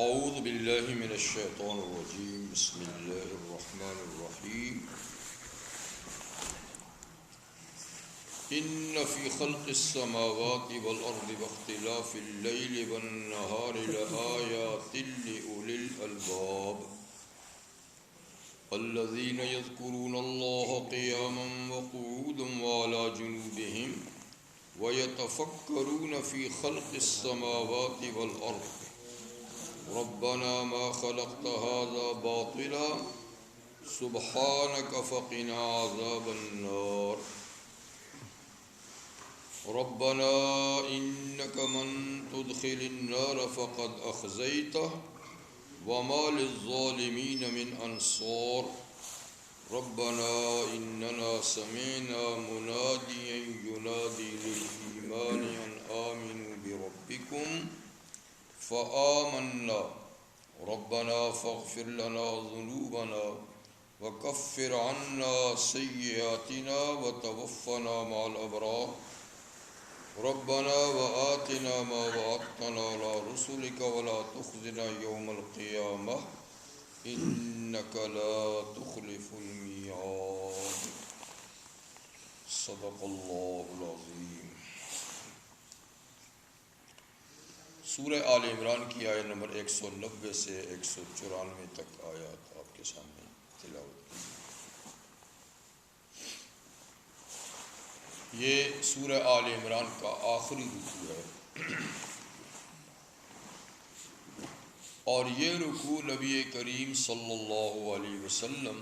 اعوذ باللہ من الشیطان الرجیم بسم اللہ الرحمن الرحیم ان فی خلق السماوات والارض واختلاف اللیل والنہار لآیات لأولی الالباب الذین یذکرون اللہ قیاما وقعودا وعلی جنوبہم ویتفکرون فی خلق السماوات والارض ربنا ما خلقت هذا باطلا سبحانك فقنا عذاب النار ربنا إنك من تدخل النار فقد أخزيته وما للظالمين من أنصار ربنا إننا سمعنا مناديا ينادي للإيمان أن آمنوا بربكم فآمنا ربنا فاغفر لنا ذنوبنا وكفر عنا سيئاتنا وتوفنا مع الأبرار ربنا وآتنا ما وعدتنا على رسلك ولا تخزنا يوم القيامة إنك لا تخلف الميعاد صدق الله العظيم۔ سورہ آل عمران کی آیت نمبر 190 سے 194 تک آیات آپ کے سامنے تلاوت کی۔ یہ سورہ آل عمران کا آخری رکوع ہے اور یہ رکوع نبی کریم صلی اللہ علیہ وسلم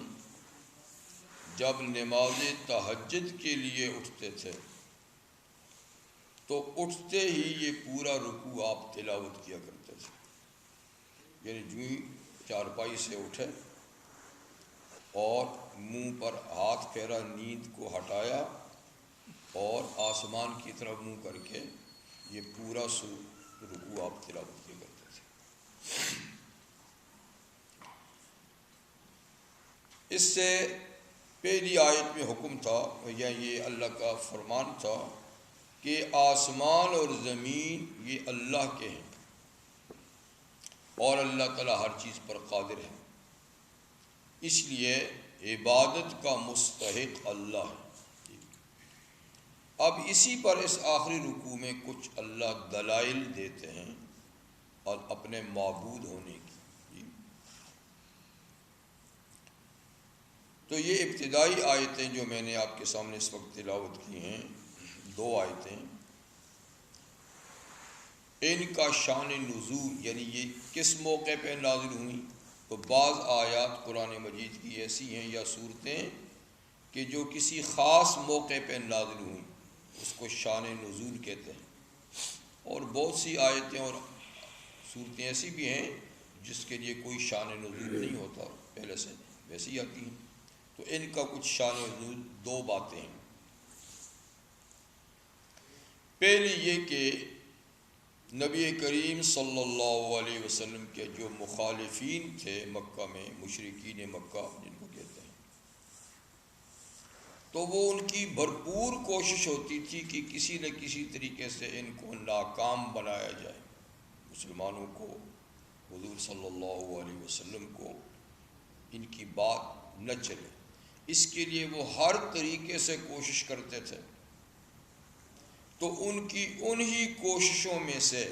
جب نماز تہجد کے لیے اٹھتے تھے تو اٹھتے ہی یہ پورا رکوع آپ تلاوت کیا کرتے تھے، یعنی جو ہی چارپائی سے اٹھے اور منہ پر ہاتھ پھیرا، نیند کو ہٹایا اور آسمان کی طرف منہ کر کے یہ پورا رکوع آپ تلاوت کیا کرتے تھے۔ اس سے پہلی آیت میں حکم تھا یا یہ اللہ کا فرمان تھا کہ آسمان اور زمین یہ اللہ کے ہیں اور اللہ تعالیٰ ہر چیز پر قادر ہے، اس لیے عبادت کا مستحق اللہ ہے۔ اب اسی پر اس آخری رکوع میں کچھ اللہ دلائل دیتے ہیں اور اپنے معبود ہونے کی۔ تو یہ ابتدائی آیتیں جو میں نے آپ کے سامنے اس وقت تلاوت کی ہیں، دو آیتیں، ان کا شان نزول یعنی یہ کس موقع پہ نازل ہوئیں، تو بعض آیات قرآن مجید کی ایسی ہیں یا صورتیں کہ جو کسی خاص موقع پہ نازل ہوئیں، اس کو شان نزول کہتے ہیں، اور بہت سی آیتیں اور صورتیں ایسی بھی ہیں جس کے لیے کوئی شان نزول نہیں ہوتا، پہلے سے ویسی ہی آتی ہیں۔ تو ان کا کچھ شان نزول دو باتیں ہیں۔ پہلی یہ کہ نبی کریم صلی اللہ علیہ وسلم کے جو مخالفین تھے مکہ میں، مشرکین مکہ جن کو کہتے ہیں، تو وہ ان کی بھرپور کوشش ہوتی تھی کہ کسی نہ کسی طریقے سے ان کو ناکام بنایا جائے، مسلمانوں کو، حضور صلی اللہ علیہ وسلم کو ان کی بات نہ چلے۔ اس کے لیے وہ ہر طریقے سے کوشش کرتے تھے۔ تو ان کی انہی کوششوں میں سے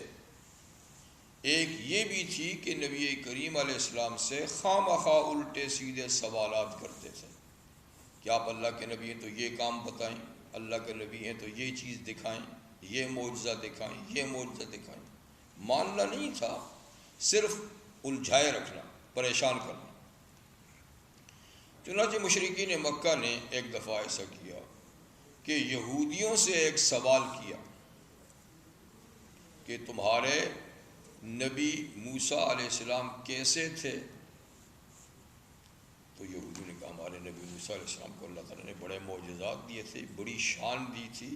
ایک یہ بھی تھی کہ نبی کریم علیہ السلام سے خواہ الٹے سیدھے سوالات کرتے تھے کہ آپ اللہ کے نبی ہیں تو یہ کام بتائیں، اللہ کے نبی ہیں تو یہ چیز دکھائیں، یہ معجزہ دکھائیں، یہ معجزہ دکھائیں۔ ماننا نہیں تھا، صرف الجھائے رکھنا، پریشان کرنا۔ چنانچہ مشرکین مکہ نے ایک دفعہ ایسا کیا کہ یہودیوں سے ایک سوال کیا کہ تمہارے نبی موسیٰ علیہ السلام کیسے تھے؟ تو یہودیوں نے کہا ہمارے نبی موسیٰ علیہ السلام کو اللہ تعالیٰ نے بڑے معجزات دیے تھے، بڑی شان دی تھی،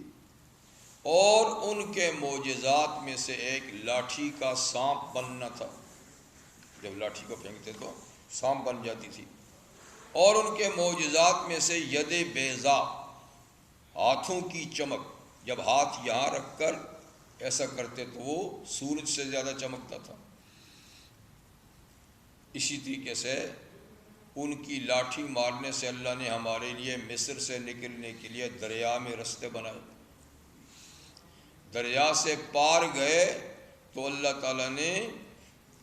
اور ان کے معجزات میں سے ایک لاٹھی کا سانپ بننا تھا۔ جب لاٹھی کو پھینکتے تو سانپ بن جاتی تھی۔ اور ان کے معجزات میں سے ید بیضا، ہاتھوں کی چمک، جب ہاتھ یہاں رکھ کر ایسا کرتے تو وہ سورج سے زیادہ چمکتا تھا۔ اسی طریقے سے ان کی لاٹھی مارنے سے اللہ نے ہمارے لیے مصر سے نکلنے کے لیے دریا میں رستے بنائے. دریا سے پار گئے تو اللہ تعالیٰ نے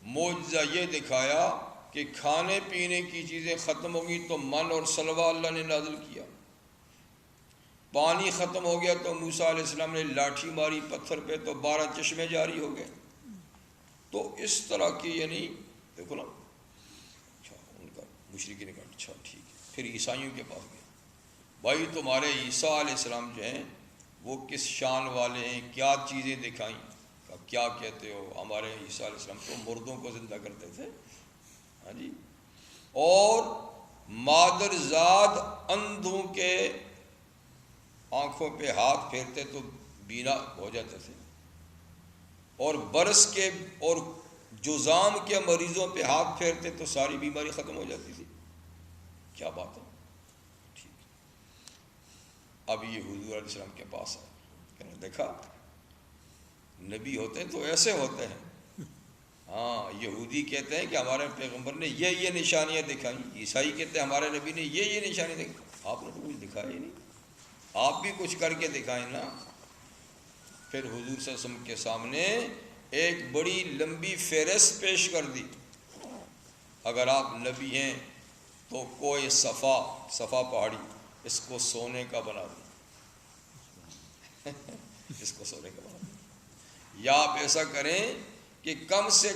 معجزہ یہ دکھایا کہ کھانے پینے کی چیزیں ختم ہو گئی تو من اور سلوہ اللہ نے نازل کیا. پانی ختم ہو گیا تو موسیٰ علیہ السلام نے لاٹھی ماری پتھر پہ تو 12 چشمے جاری ہو گئے. تو اس طرح کی یعنی دیکھو نا، اچھا ان کا مشرکی نے کہا اچھا ٹھیک ہے. پھر عیسائیوں کے پاس گئے، بھائی تمہارے عیسیٰ علیہ السلام جو ہیں وہ کس شان والے ہیں، کیا چیزیں دکھائیں. کہا کیا کہتے ہو، ہمارے عیسیٰ علیہ السلام تو مردوں کو زندہ کرتے تھے. ہاں جی، اور مادرزاد اندھوں کے آنکھوں پہ ہاتھ پھیرتے تو بینا ہو جاتے تھے، اور برس کے اور جذام کے مریضوں پہ ہاتھ پھیرتے تو ساری بیماری ختم ہو جاتی تھی. کیا بات ہے، ٹھیک. اب یہ حضور علیہ السلام کے پاس ہے، کہنے دیکھا نبی ہوتے ہیں تو ایسے ہوتے ہیں. ہاں، یہودی کہتے ہیں کہ ہمارے پیغمبر نے یہ نشانیاں دکھائیں، عیسائی کہتے ہیں ہمارے نبی نے یہ نشانیاں دکھائیں. آپ نے تو کچھ دکھایا ہی نہیں، آپ بھی کچھ کر کے دکھائیں نا. پھر حضور صلی اللہ علیہ وسلم کے سامنے ایک بڑی لمبی فہرست پیش کر دی. اگر آپ نبی ہیں تو کوئی صفا پہاڑی اس کو سونے کا بنا دیں اس کو سونے کا بنا دیں، یا آپ ایسا کریں کہ کم سے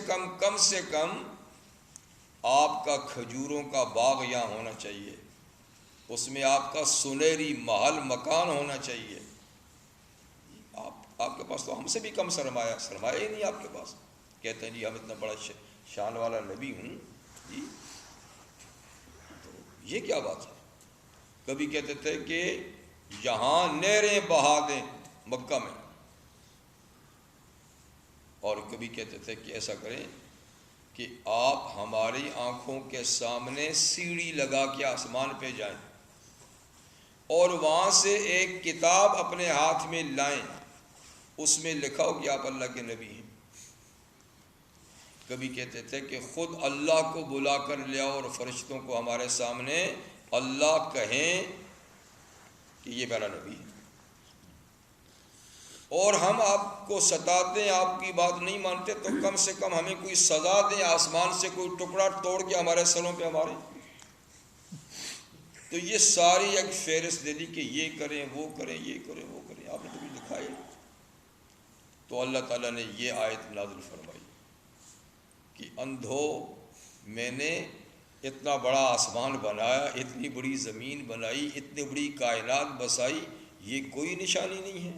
کم آپ کا کھجوروں کا باغ یہاں ہونا چاہیے، اس میں آپ کا سنہری محل مکان ہونا چاہیے. آپ کے پاس تو ہم سے بھی کم سرمایہ ہی نہیں آپ کے پاس. کہتے ہیں جی ہم اتنا بڑا شان والا نبی ہوں جی. تو یہ کیا بات ہے. کبھی کہتے تھے کہ یہاں نہریں بہا دیں مکہ میں، اور کبھی کہتے تھے کہ ایسا کریں کہ آپ ہماری آنکھوں کے سامنے سیڑھی لگا کے آسمان پہ جائیں اور وہاں سے ایک کتاب اپنے ہاتھ میں لائیں، اس میں لکھا ہو کہ آپ اللہ کے نبی ہیں. کبھی کہتے تھے کہ خود اللہ کو بلا کر لے آؤ اور فرشتوں کو ہمارے سامنے اللہ کہیں کہ یہ میرا نبی ہے، اور ہم آپ کو ستاتے ہیں، آپ کی بات نہیں مانتے تو کم سے کم ہمیں کوئی سزا دیں، آسمان سے کوئی ٹکڑا توڑ کے ہمارے سروں پہ ہمارے. تو یہ ساری ایک فہرست دے دی کہ یہ کریں وہ کریں یہ کریں وہ کریں. آپ نے تو کچھ دکھائی. تو اللہ تعالیٰ نے یہ آیت نازل فرمائی کہ اندھو میں نے اتنا بڑا آسمان بنایا، اتنی بڑی زمین بنائی، اتنی بڑی کائنات بسائی، یہ کوئی نشانی نہیں ہے.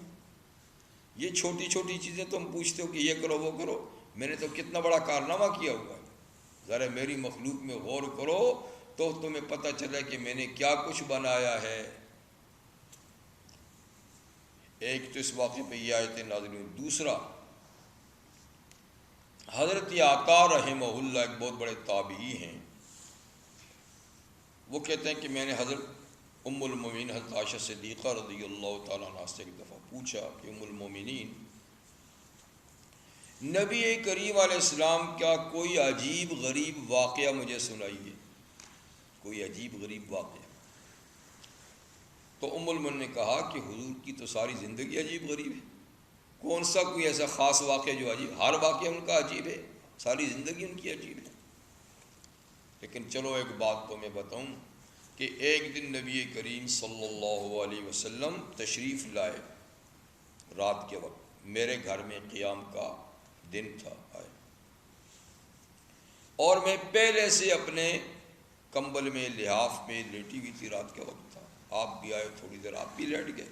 یہ چھوٹی چھوٹی چیزیں تم پوچھتے ہو کہ یہ کرو وہ کرو، میں نے تو کتنا بڑا کارنامہ کیا ہوا ہے. ذرا میری مخلوق میں غور کرو تو تمہیں پتہ چلے کہ میں نے کیا کچھ بنایا ہے. ایک تو اس واقعے پہ یہ آیتیں نازل ہوئی. دوسرا، حضرت عطا رحمہ اللہ ایک بہت بڑے تابعی ہیں، وہ کہتے ہیں کہ میں نے حضرت ام المومنین حضرت عائشہ صدیقہ رضی اللہ تعالیٰ عنہ سے ایک دفعہ پوچھا کہ ام المومنین، نبی کریم علیہ السلام کا کوئی عجیب غریب واقعہ مجھے سنائیے، کوئی عجیب غریب واقعہ. تو ام المومنین نے کہا کہ حضور کی تو ساری زندگی عجیب غریب ہے، کون سا کوئی ایسا خاص واقعہ جو عجیب؟ ہر واقعہ ان کا عجیب ہے، ساری زندگی ان کی عجیب ہے. لیکن چلو ایک بات تو میں بتاؤں کہ ایک دن نبی کریم صلی اللہ علیہ وسلم تشریف لائے رات کے وقت، میرے گھر میں قیام کا دن تھا آئے، اور میں پہلے سے اپنے کمبل میں لحاف میں لیٹی ہوئی تھی، رات کا وقت تھا. آپ بھی آئے، تھوڑی دیر آپ بھی لیٹ گئے.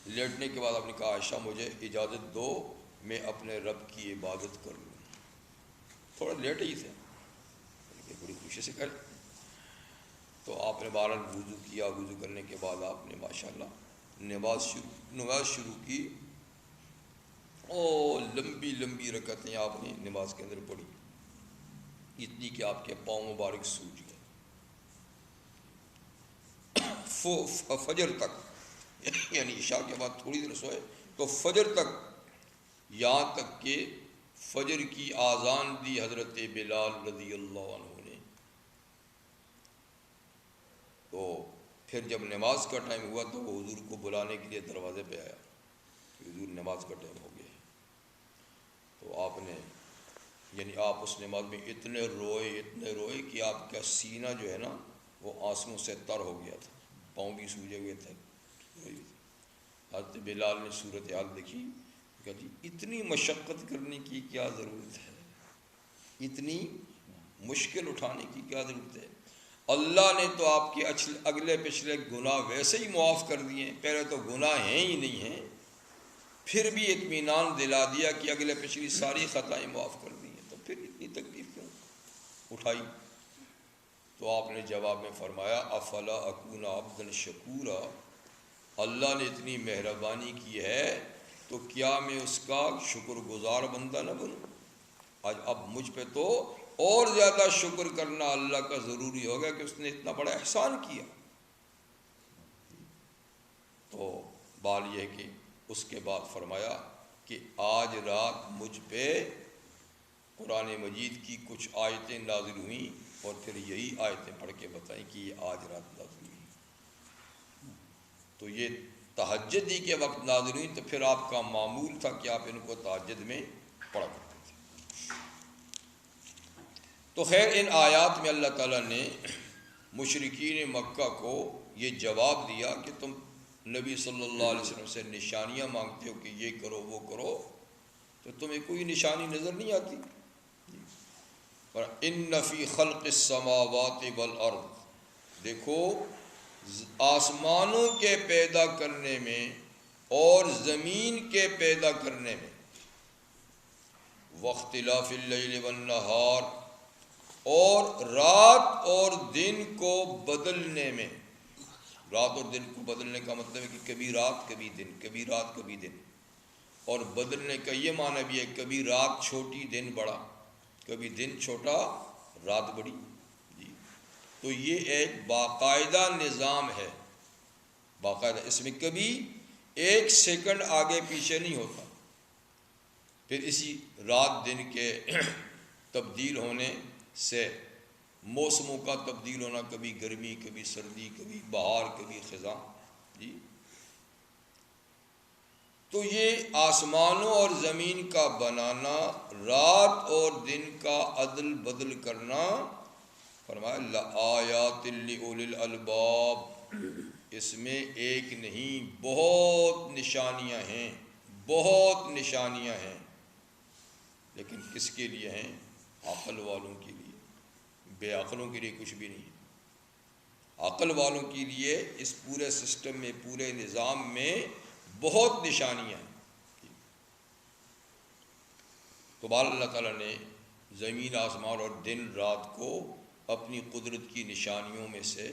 لیٹنے کے بعد آپ نے کہا عائشہ مجھے اجازت دو میں اپنے رب کی عبادت کر لوں. تھوڑا لیٹ ہی تھے، بڑی خوشی سے کرے. تو آپ نے بہرحال وضو کیا، وضو کرنے کے بعد آپ نے ماشاءاللہ نماز شروع کی. لمبی لمبی رکعتیں آپ نے نماز کے اندر پڑھی، اتنی کہ آپ کے پاؤں مبارک سوج گئے. فجر تک، یعنی عشاء کے بعد تھوڑی دیر سوئے تو فجر تک، یہاں تک کہ فجر کی آذان دی حضرت بلال رضی اللہ عنہ نے، تو پھر جب نماز کا ٹائم ہوا تو وہ حضور کو بلانے کے لیے دروازے پہ آیا کہ حضور نماز کا ٹائم ہو گیا ہے۔ تو آپ نے یعنی آپ اس نماز میں اتنے روئے کہ آپ کا سینہ جو ہے نا وہ آنسوؤں سے تر ہو گیا تھا، پاؤں بھی سوجے ہوئے تھے۔ حضرت بلال نے صورتحال دیکھی کہ جی اتنی مشقت کرنے کی کیا ضرورت ہے، اتنی مشکل اٹھانے کی کیا ضرورت ہے؟ اللہ نے تو آپ کے اگلے پچھلے گناہ ویسے ہی معاف کر دیے ہیں، پہلے تو گناہ ہیں ہی نہیں ہیں، پھر بھی اطمینان دلا دیا کہ اگلے پچھلی ساری خطائیں معاف کر دی ہیں، تو پھر اتنی تکلیف کیوں اٹھائی؟ تو آپ نے جواب میں فرمایا افلا اکون عبدا شکورا، اللہ نے اتنی مہربانی کی ہے تو کیا میں اس کا شکر گزار بندہ نہ بنوں؟ آج اب مجھ پہ تو اور زیادہ شکر کرنا اللہ کا ضروری ہوگا کہ اس نے اتنا بڑا احسان کیا۔ تو بات یہ ہے کہ اس کے بعد فرمایا کہ آج رات مجھ پہ قرآن مجید کی کچھ آیتیں نازل ہوئیں اور پھر یہی آیتیں پڑھ کے بتائیں کہ یہ آج رات نازل ہوئی۔ تو یہ تہجد ہی کے وقت نازل ہوئی، تو پھر آپ کا معمول تھا کہ آپ ان کو تہجد میں پڑھا کرتے تھے۔ تو خیر ان آیات میں اللہ تعالیٰ نے مشرکین مکہ کو یہ جواب دیا کہ تم نبی صلی اللہ علیہ وسلم سے نشانیاں مانگتے ہو کہ یہ کرو وہ کرو، تو تمہیں کوئی نشانی نظر نہیں آتی؟ پر ان فی خلق السماوات والارض، دیکھو آسمانوں کے پیدا کرنے میں اور زمین کے پیدا کرنے میں، واختلاف اللیل والنہار، اور رات اور دن کو بدلنے میں۔ رات اور دن کو بدلنے کا مطلب ہے کہ کبھی رات کبھی دن، کبھی رات کبھی دن، اور بدلنے کا یہ معنی بھی ہے کبھی رات چھوٹی دن بڑا، کبھی دن چھوٹا رات بڑی۔ جی تو یہ ایک باقاعدہ نظام ہے، باقاعدہ، اس میں کبھی ایک سیکنڈ آگے پیچھے نہیں ہوتا۔ پھر اسی رات دن کے تبدیل ہونے سے موسموں کا تبدیل ہونا، کبھی گرمی کبھی سردی، کبھی بہار کبھی خزاں۔ جی تو یہ آسمانوں اور زمین کا بنانا، رات اور دن کا عدل بدل کرنا، فرمایا لآیات لأولی الالباب، اس میں ایک نہیں بہت نشانیاں ہیں، بہت نشانیاں ہیں، لیکن کس کے لیے ہیں؟ عقل والوں کے لیے، بے عقلوں کے لیے کچھ بھی نہیں۔ عقل والوں کے لیے اس پورے سسٹم میں، پورے نظام میں بہت نشانیاں ہیں۔ تو بہرحال اللہ تعالیٰ نے زمین آسمان اور دن رات کو اپنی قدرت کی نشانیوں میں سے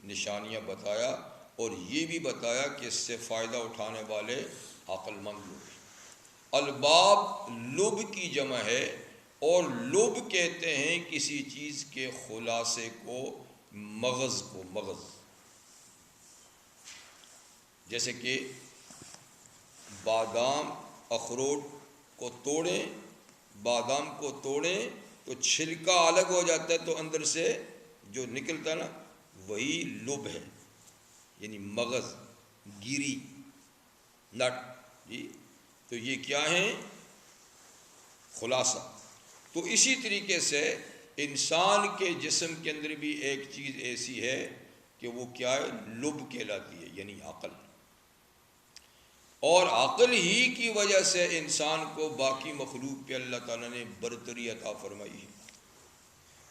نشانیاں بتایا، اور یہ بھی بتایا کہ اس سے فائدہ اٹھانے والے عقل مند لوگ۔ الباب لب کی جمع ہے، اور لب کہتے ہیں کسی چیز کے خلاصے کو، مغز کو، مغز۔ جیسے کہ بادام اخروٹ کو توڑیں، بادام کو توڑیں تو چھلکا الگ ہو جاتا ہے، تو اندر سے جو نکلتا ہے نا وہی لب ہے، یعنی مغز، گیری، نٹ۔ جی تو یہ کیا ہیں؟ خلاصہ۔ تو اسی طریقے سے انسان کے جسم کے اندر بھی ایک چیز ایسی ہے کہ وہ کیا ہے؟ لب کہلاتی ہے، یعنی عقل۔ اور عقل ہی کی وجہ سے انسان کو باقی مخلوق پہ اللہ تعالیٰ نے برتری عطا فرمائی ہے،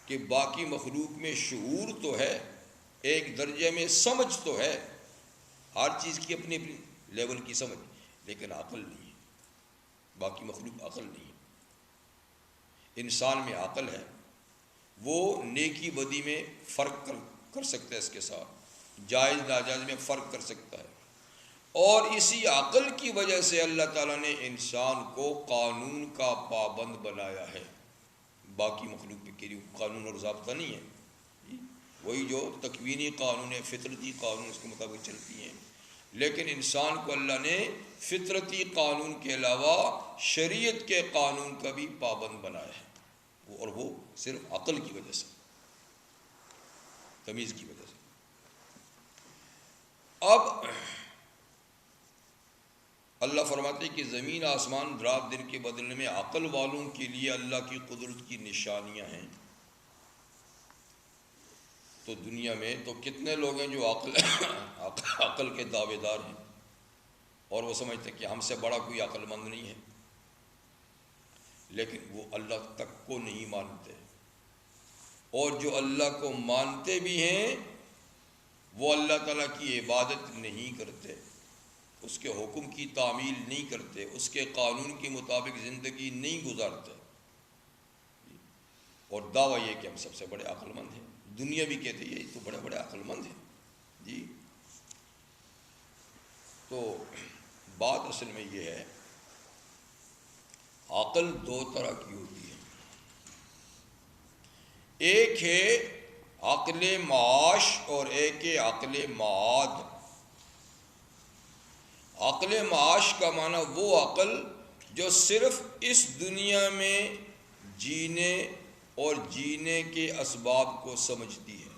کہ باقی مخلوق میں شعور تو ہے، ایک درجے میں سمجھ تو ہے، ہر چیز کی اپنی اپنی لیول کی سمجھ، لیکن عقل نہیں ہے، باقی مخلوق عقل نہیں ہے۔ انسان میں عقل ہے، وہ نیکی بدی میں فرق کر سکتا ہے، اس کے ساتھ جائز ناجائز میں فرق کر سکتا ہے، اور اسی عقل کی وجہ سے اللہ تعالیٰ نے انسان کو قانون کا پابند بنایا ہے۔ باقی مخلوق کے لیے قانون اور ضابطہ نہیں ہے، وہی جو تکوینی قانون ہے، فطرتی قانون، اس کے مطابق چلتی ہیں۔ لیکن انسان کو اللہ نے فطرتی قانون کے علاوہ شریعت کے قانون کا بھی پابند بنایا ہے، اور وہ صرف عقل کی وجہ سے، تمیز کی وجہ سے۔ اب اللہ فرماتے کہ زمین آسمان رات دن کے بدلنے میں عقل والوں کے لیے اللہ کی قدرت کی نشانیاں ہیں۔ تو دنیا میں تو کتنے لوگ ہیں جو عقل کے دعوے دار ہیں، اور وہ سمجھتے کہ ہم سے بڑا کوئی عقل مند نہیں ہے، لیکن وہ اللہ تک کو نہیں مانتے، اور جو اللہ کو مانتے بھی ہیں وہ اللہ تعالیٰ کی عبادت نہیں کرتے، اس کے حکم کی تعمیل نہیں کرتے، اس کے قانون کے مطابق زندگی نہیں گزارتے، اور دعویٰ یہ کہ ہم سب سے بڑے عقل مند ہیں۔ دنیا بھی کہتی ہے یہ تو بڑے بڑے عقل مند ہیں جی۔ تو بات اصل میں یہ ہے، عقل دو طرح کی ہوتی ہے، ایک ہے عقل معاش اور ایک ہے عقل معاد۔ عقل معاش کا معنی وہ عقل جو صرف اس دنیا میں جینے اور جینے کے اسباب کو سمجھتی ہے،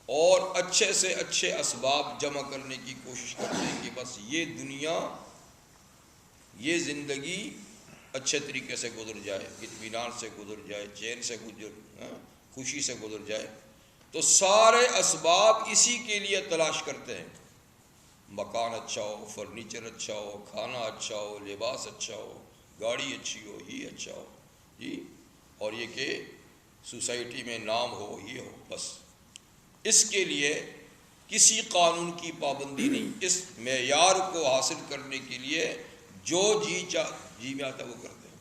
اور اچھے سے اچھے اسباب جمع کرنے کی کوشش کرتے ہیں کہ بس یہ دنیا، یہ زندگی اچھے طریقے سے گزر جائے، اطمینان سے گزر جائے، چین سے خوشی سے گزر جائے۔ تو سارے اسباب اسی کے لیے تلاش کرتے ہیں، مکان اچھا ہو، فرنیچر اچھا ہو، کھانا اچھا ہو، لباس اچھا ہو، گاڑی اچھی ہو، یہ اچھا ہو جی، اور یہ کہ سوسائٹی میں نام ہو، یہ ہو، بس اس کے لیے کسی قانون کی پابندی نہیں، اس معیار کو حاصل کرنے کے لیے جو جی میں آتا وہ کرتے ہیں۔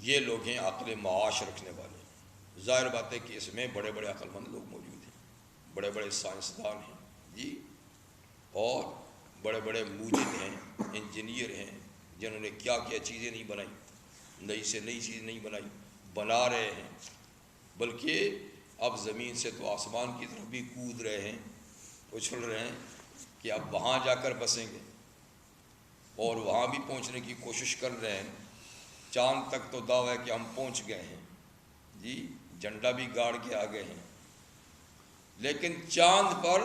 یہ لوگ ہیں عقل معاش رکھنے والے۔ ظاہر بات ہے کہ اس میں بڑے بڑے عقل مند لوگ موجود ہیں، بڑے بڑے سائنسدان ہیں جی، اور بڑے بڑے موجد ہیں، انجینئر ہیں، جنہوں نے کیا کیا چیزیں نہیں بنائی، نئی سے نئی چیز نہیں بنائی، بنا رہے ہیں، بلکہ اب زمین سے تو آسمان کی طرف بھی کود رہے ہیں، اچھل رہے ہیں کہ اب وہاں جا کر بسیں گے، اور وہاں بھی پہنچنے کی کوشش کر رہے ہیں۔ چاند تک تو دعویٰ ہے کہ ہم پہنچ گئے ہیں جی، جھنڈا بھی گاڑ کے آ گئے ہیں، لیکن چاند پر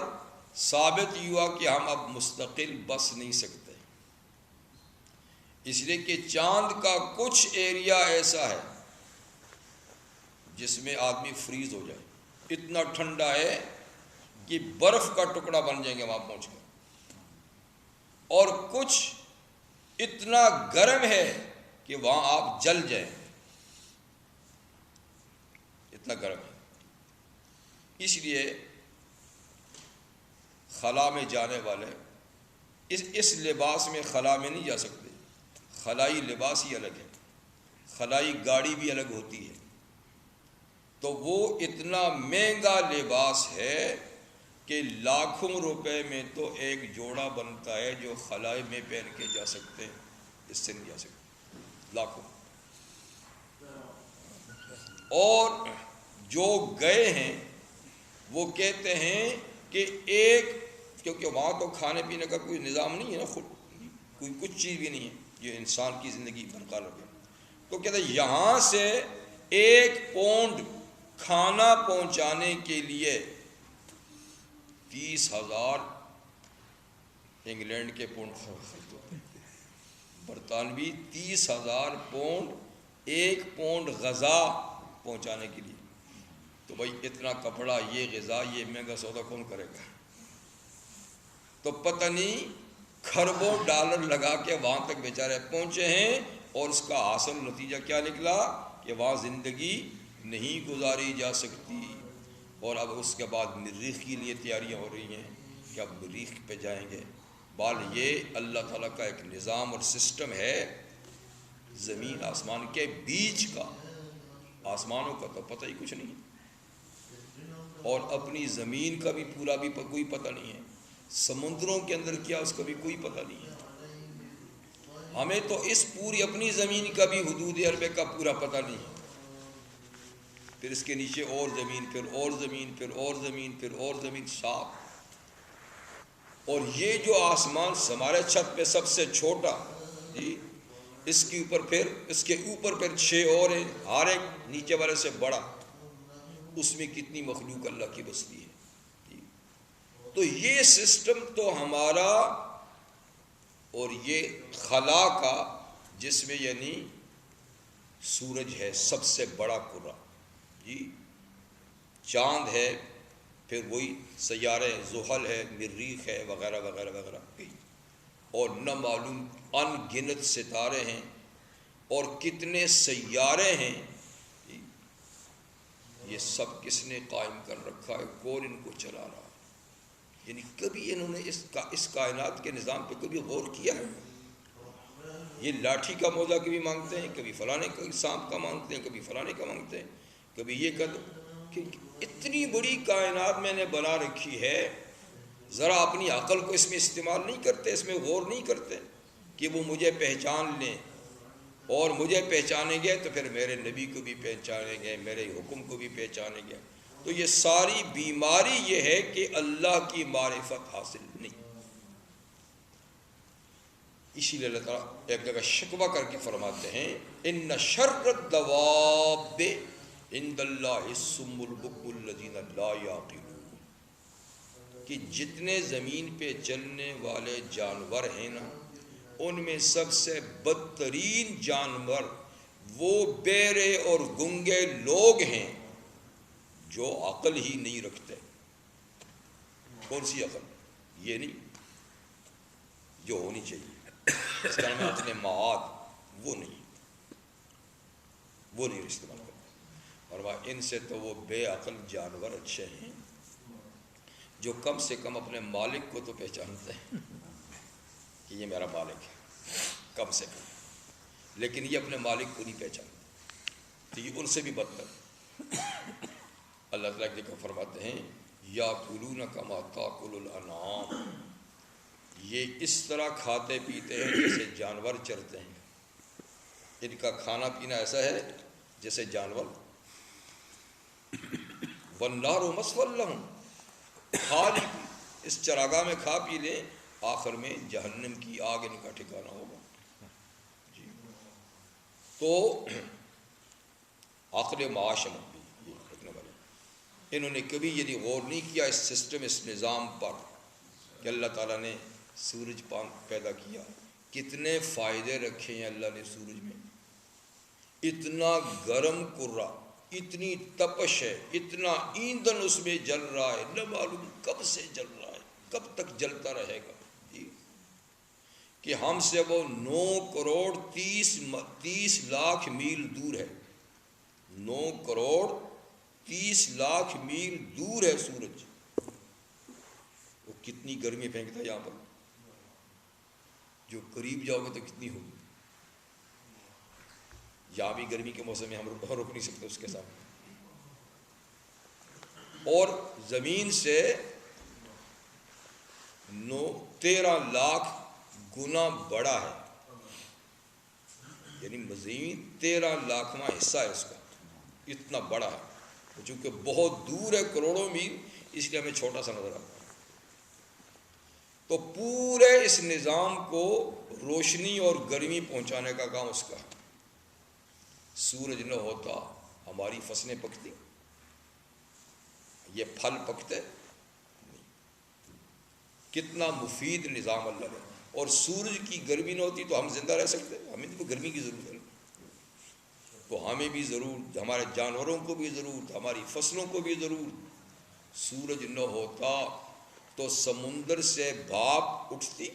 ثابت یہ ہوا کہ ہم اب مستقل بس نہیں سکتے، اس لیے کہ چاند کا کچھ ایریا ایسا ہے جس میں آدمی فریز ہو جائے، اتنا ٹھنڈا ہے کہ برف کا ٹکڑا بن جائیں گے وہاں پہنچ کر، اور کچھ اتنا گرم ہے کہ وہاں آپ جل جائیں، اتنا گرم ہے۔ اس لیے خلا میں جانے والے اس لباس میں خلا میں نہیں جا سکتے، خلائی لباس ہی الگ ہے، خلائی گاڑی بھی الگ ہوتی ہے، تو وہ اتنا مہنگا لباس ہے کہ لاکھوں روپے میں تو ایک جوڑا بنتا ہے جو خلائی میں پہن کے جا سکتے ہیں، اس سے نہیں جا سکتے، لاکھوں۔ اور جو گئے ہیں وہ کہتے ہیں کہ کیونکہ وہاں تو کھانے پینے کا کوئی نظام نہیں ہے نا، کوئی کچھ چیز بھی نہیں ہے جو انسان کی زندگی برقرار رکھے، تو کہتے ہیں یہاں سے 1 پاؤنڈ کھانا پہنچانے کے لیے 30,000 انگلینڈ کے پاؤنڈ خرچ ہوتے ہیں، برطانوی 30,000 پاؤنڈ 1 پاؤنڈ غذا پہنچانے کے لیے۔ تو بھائی اتنا کپڑا، یہ غذا، یہ مہنگا سودا کون کرے گا؟ تو پتہ نہیں کھربوں ڈالر لگا کے وہاں تک بیچارے پہنچے ہیں، اور اس کا حاصل نتیجہ کیا نکلا کہ وہاں زندگی نہیں گزاری جا سکتی، اور اب اس کے بعد مریخ کے لیے تیاریاں ہو رہی ہیں کہ اب مریخ پہ جائیں گے۔ بال یہ اللہ تعالیٰ کا ایک نظام اور سسٹم ہے زمین آسمان کے بیچ کا، آسمانوں کا تو پتہ ہی کچھ نہیں، اور اپنی زمین کا بھی پورا بھی کوئی پتہ نہیں ہے، سمندروں کے اندر کیا اس کا بھی کوئی پتہ نہیں ہے۔ ہمیں تو اس پوری اپنی زمین کا بھی حدود عربے کا پورا پتہ نہیں ہے، پھر اس کے نیچے اور زمین، پھر اور زمین، پھر اور زمین، پھر اور زمین، صاف. اور یہ جو آسمان ہمارے چھت پہ سب سے چھوٹا جی، اس کے اوپر پھر اس کے اوپر پھر 6 اور ہیں، ہر ایک نیچے والے سے بڑا. اس میں کتنی مخلوق اللہ کی بستی ہے جی. تو یہ سسٹم تو ہمارا، اور یہ خلا کا، جس میں یعنی سورج ہے سب سے بڑا کرہ جی، چاند ہے، پھر وہی سیارے، زحل ہے، مریخ ہے، وغیرہ وغیرہ وغیرہ، اور نہ معلوم ان گنت ستارے ہیں اور کتنے سیارے ہیں جی. یہ سب کس نے قائم کر رکھا ہے؟ کون ان کو چلا رہا ہے؟ یعنی کبھی انہوں نے اس کائنات کے نظام پہ کبھی غور کیا ہے؟ یہ لاٹھی کا موزہ کبھی مانگتے ہیں، کبھی فلانے کا سانپ کا مانگتے ہیں، کبھی فلانے کا مانگتے ہیں، کبھی یہ کہ اتنی بڑی کائنات میں نے بنا رکھی ہے، ذرا اپنی عقل کو اس میں استعمال نہیں کرتے، اس میں غور نہیں کرتے کہ وہ مجھے پہچان لیں، اور مجھے پہچانیں گے تو پھر میرے نبی کو بھی پہچانیں گے، میرے حکم کو بھی پہچانیں گے. تو یہ ساری بیماری یہ ہے کہ اللہ کی معرفت حاصل نہیں. اسی لیے اللہ تعالیٰ ایک جگہ شکوہ کر کے فرماتے ہیں ان شر الدواب عند اللہ الصم البکم الذین لا یعقلون، کہ جتنے زمین پہ چلنے والے جانور ہیں نا، ان میں سب سے بدترین جانور وہ بہرے اور گنگے لوگ ہیں جو عقل ہی نہیں رکھتے. کون سی عقل؟ یہ نہیں جو ہونی چاہیے، اس کا نام اپنے معاد، وہ نہیں استعمال کرتے. اور ان سے تو وہ بے عقل جانور اچھے ہیں جو کم سے کم اپنے مالک کو تو پہچانتے ہیں کہ یہ میرا مالک ہے، کم سے کم، لیکن یہ اپنے مالک کو نہیں پہچانتے، تو یہ ان سے بھی بدتر. اللہ تعالیٰ کی فرماتے ہیں یاکلون کما تاکل الانعام، یہ اس طرح کھاتے پیتے ہیں جیسے جانور چرتے ہیں. ان کا کھانا پینا ایسا ہے جیسے جانور. والنار مثوی لہم، کھا لی اس چراگاہ میں کھا پی لیں، آخر میں جہنم کی آگ ان کا ٹھکانہ ہوگا جی. تو عقل معاشرت بھی یہ رکھنے والے، انہوں نے کبھی یعنی غور نہیں کیا اس سسٹم، اس نظام پر کہ اللہ تعالیٰ نے سورج پیدا کیا، کتنے فائدے رکھے ہیں اللہ نے سورج میں. اتنا گرم کرہ، اتنی تپش ہے، اتنا ایندھن اس میں جل رہا ہے، نہ معلوم کب سے جل رہا ہے، کب تک جلتا رہے گا جی. کہ ہم سے وہ 9 کروڑ 30 لاکھ میل دور ہے. 9 کروڑ 30 لاکھ میل دور ہے سورج. وہ کتنی گرمی پھینکتا ہے یہاں پر، جو قریب جاؤ گے تو کتنی ہوگی. یہاں بھی گرمی کے موسم میں ہم رک نہیں سکتے اس کے ساتھ. اور زمین سے 13 لاکھ گنا بڑا ہے، یعنی مزید 13 لاکھواں حصہ ہے اس کا، اتنا بڑا ہے. چونکہ بہت دور ہے، کروڑوں میل، اس لیے ہمیں چھوٹا سا نظر آتا ہے. تو پورے اس نظام کو روشنی اور گرمی پہنچانے کا کام اس کا ہے. سورج نہ ہوتا ہماری فصلیں پکتی، یہ پھل پکتے. کتنا مفید نظام اللہ نے. اور سورج کی گرمی نہ ہوتی تو ہم زندہ رہ سکتے؟ ہمیں تو گرمی کی ضرورت ہے، تو ہمیں بھی ضرورت، ہمارے جانوروں کو بھی ضرورت، ہماری فصلوں کو بھی ضرورت. سورج نہ ہوتا تو سمندر سے بھاپ اٹھتی،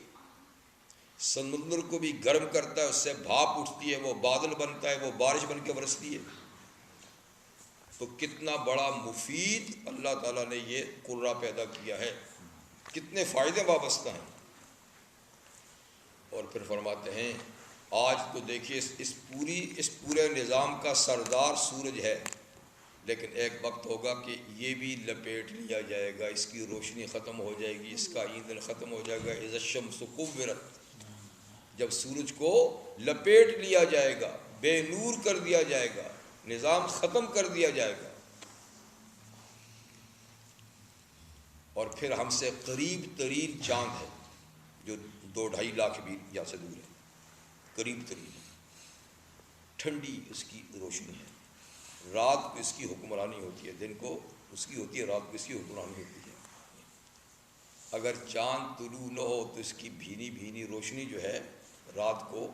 سمندر کو بھی گرم کرتا ہے، اس سے بھاپ اٹھتی ہے، وہ بادل بنتا ہے، وہ بارش بن کے برستی ہے. تو کتنا بڑا مفید اللہ تعالیٰ نے یہ قرہ پیدا کیا ہے، کتنے فائدے وابستہ ہیں. اور پھر فرماتے ہیں آج تو دیکھیے اس پورے نظام کا سردار سورج ہے، لیکن ایک وقت ہوگا کہ یہ بھی لپیٹ لیا جائے گا، اس کی روشنی ختم ہو جائے گی، اس کا ایندھن ختم ہو جائے گا. اذا الشمس کورت، جب سورج کو لپیٹ لیا جائے گا، بے نور کر دیا جائے گا، نظام ختم کر دیا جائے گا، اور پھر ہم سے قریب ترین چاند ہے جو 2-2.5 لاکھ بھی یہاں سے دور ہے، قریب ترین، ٹھنڈی اس کی روشنی ہے، رات کو اس کی حکمرانی ہوتی ہے، دن کو اس کی ہوتی ہے، رات کو اس کی حکمرانی ہوتی ہے۔ اگر چاند طلوع نہ ہو تو اس کی بھینی بھینی روشنی جو ہے رات کو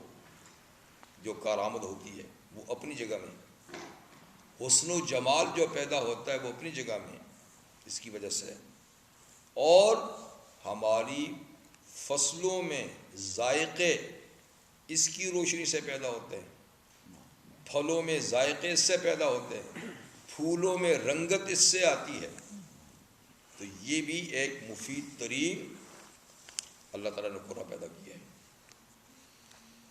جو کارآمد ہوتی ہے وہ اپنی جگہ میں، حسن و جمال جو پیدا ہوتا ہے وہ اپنی جگہ میں اس کی وجہ سے، اور ہماری فصلوں میں ذائقے اس کی روشنی سے پیدا ہوتے ہیں، پھلوں میں ذائقے اس سے پیدا ہوتے ہیں، پھولوں میں رنگت اس سے آتی ہے۔ تو یہ بھی ایک مفید ترین اللہ تعالیٰ نے قرآن پیدا کیا ہے۔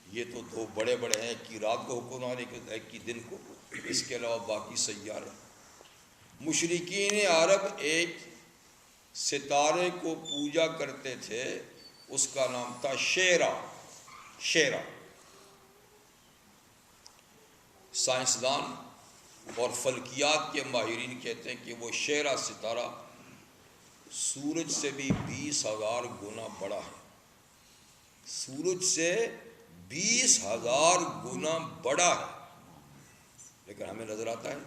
یہ تو 2 بڑے بڑے ہیں، ایک کی رات کو حکمرانی، ایک کی دن کو، اس کے علاوہ باقی سیارے۔ مشرکین عرب ایک ستارے کو پوجا کرتے تھے، اس کا نام تھا شیرا۔ سائنسدان اور فلکیات کے ماہرین کہتے ہیں کہ وہ شیرا ستارہ سورج سے بھی 20,000 گنا بڑا ہے، سورج سے 20,000 گنا بڑا ہے، لیکن ہمیں نظر آتا ہے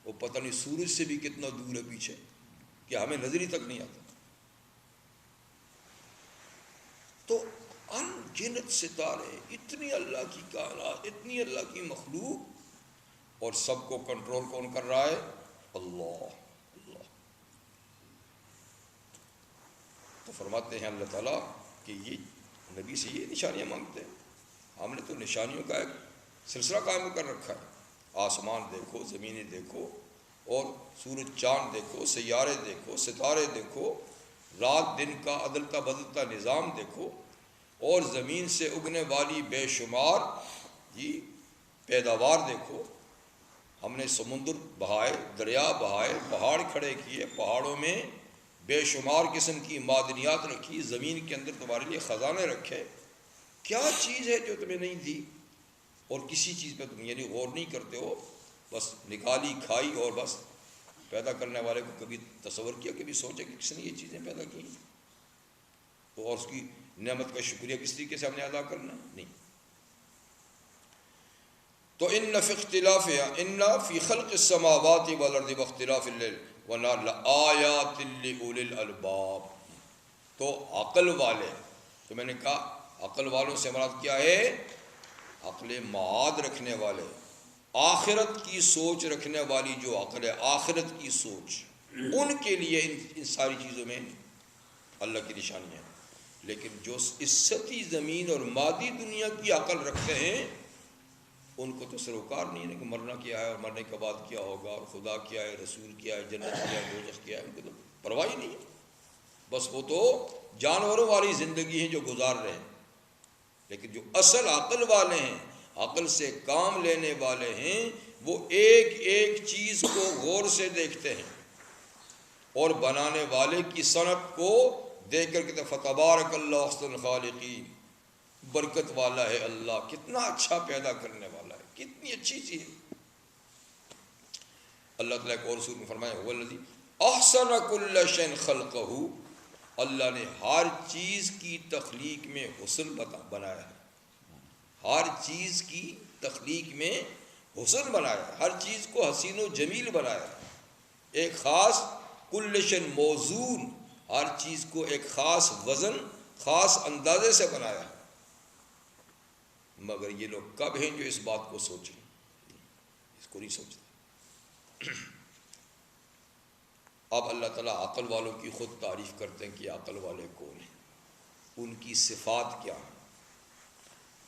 وہ پتہ نہیں سورج سے بھی کتنا دور ہے پیچھے، کہ ہمیں نظر ہی تک نہیں آتا۔ تو ان گنت ستارے، اتنی اللہ کی کائنات، اتنی اللہ کی مخلوق، اور سب کو کنٹرول کون کر رہا ہے؟ اللہ۔ تو فرماتے ہیں اللہ تعالیٰ کہ یہ نبی سے یہ نشانیاں مانگتے ہیں، ہم نے تو نشانیوں کا ایک سلسلہ قائم کر رکھا ہے، آسمان دیکھو، زمینیں دیکھو، اور سورج چاند دیکھو، سیارے دیکھو، ستارے دیکھو، رات دن کا عدلتا بدلتا نظام دیکھو، اور زمین سے اگنے والی بے شمار پیداوار دیکھو۔ ہم نے سمندر بہائے، دریا بہائے، پہاڑ کھڑے کیے، پہاڑوں میں بے شمار قسم کی معدنیات رکھی، زمین کے اندر تمہارے لیے خزانے رکھے۔ کیا چیز ہے جو تمہیں نہیں دی؟ اور کسی چیز پہ تم یعنی غور نہیں کرتے ہو، بس نکالی کھائی، اور بس پیدا کرنے والے کو کبھی تصور کیا، کبھی سوچا کہ کس نے یہ چیزیں پیدا کی، اور اس کی نعمت کا شکریہ کس طریقے سے ہم نے ادا کرنا؟ نہیں۔ تو ان فی خلق السماوات والارض واختلاف اللیل والنہار لآیات لأولی الالباب۔ تو عقل والے، تو میں نے کہا عقل والوں سے مراد کیا ہے؟ عقل معاد رکھنے والے، آخرت کی سوچ رکھنے والی جو عقل ہے، آخرت کی سوچ، ان کے لیے ان ساری چیزوں میں اللہ کی نشانی ہے۔ لیکن جو اس سطحی زمین اور مادی دنیا کی عقل رکھتے ہیں، ان کو تو سروکار نہیں ہے کہ مرنا کیا ہے اور مرنے کے بعد کیا ہوگا، اور خدا کیا ہے، رسول کیا ہے، جنت کیا ہے، دوزخ کیا ہے، ان کو تو پرواہ ہی نہیں ہے۔ بس وہ تو جانوروں والی زندگی ہے جو گزار رہے ہیں۔ لیکن جو اصل عقل والے ہیں، عقل سے کام لینے والے ہیں، وہ ایک ایک چیز کو غور سے دیکھتے ہیں، اور بنانے والے کی صنعت کو دیکھ کر کہتے ہیں فتبارک اللہ احسن الخالقین، برکت والا ہے اللہ، کتنا اچھا پیدا کرنے والا ہے، کتنی اچھی چیز۔ اللہ تعالیٰ ایک اور سورۃ میں فرمایا هو الذی احسن کل شیء خلقہ، اللہ نے ہر چیز کی تخلیق میں حسن بنایا ہے، ہر چیز کی تخلیق میں حسن بنایا ہے، ہر چیز کو حسین و جمیل بنایا ہے، ایک خاص کل شیء موزون، ہر چیز کو ایک خاص وزن، خاص اندازے سے بنایا ہے۔ مگر یہ لوگ کب ہیں جو اس بات کو سوچیں؟ اس کو نہیں سوچتے۔ اب اللہ تعالیٰ عقل والوں کی خود تعریف کرتے ہیں کہ عقل والے کون ہیں، ان کی صفات کیا ہیں۔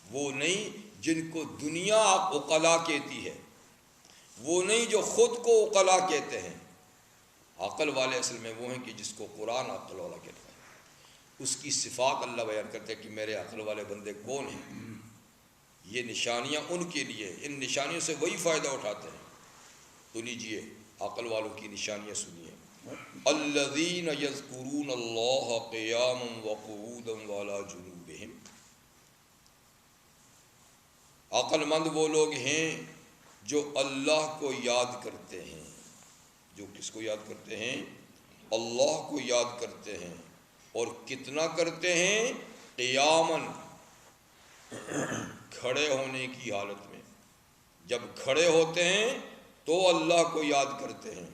وہ نہیں جن کو دنیا عقلاء کہتی ہے، وہ نہیں جو خود کو عقلاء کہتے ہیں۔ عقل والے اصل میں وہ ہیں کہ جس کو قرآن عقل والا کہتا ہے، اس کی صفات اللہ بیان کرتے ہیں کہ میرے عقل والے بندے کون ہیں۔ یہ نشانیاں ان کے لیے، ان نشانیوں سے وہی فائدہ اٹھاتے ہیں۔ تو لیجئے عقل والوں کی نشانیاں سنیے۔ الذین یذکرون اللہ قیاما وقعودا وعلی جنوبہم، عقل مند وہ لوگ ہیں جو اللہ کو یاد کرتے ہیں۔ جو کس کو یاد کرتے ہیں؟ اللہ کو یاد کرتے ہیں، اور کتنا کرتے ہیں؟ قیاماً، کھڑے ہونے کی حالت میں، جب کھڑے ہوتے ہیں تو اللہ کو یاد کرتے ہیں،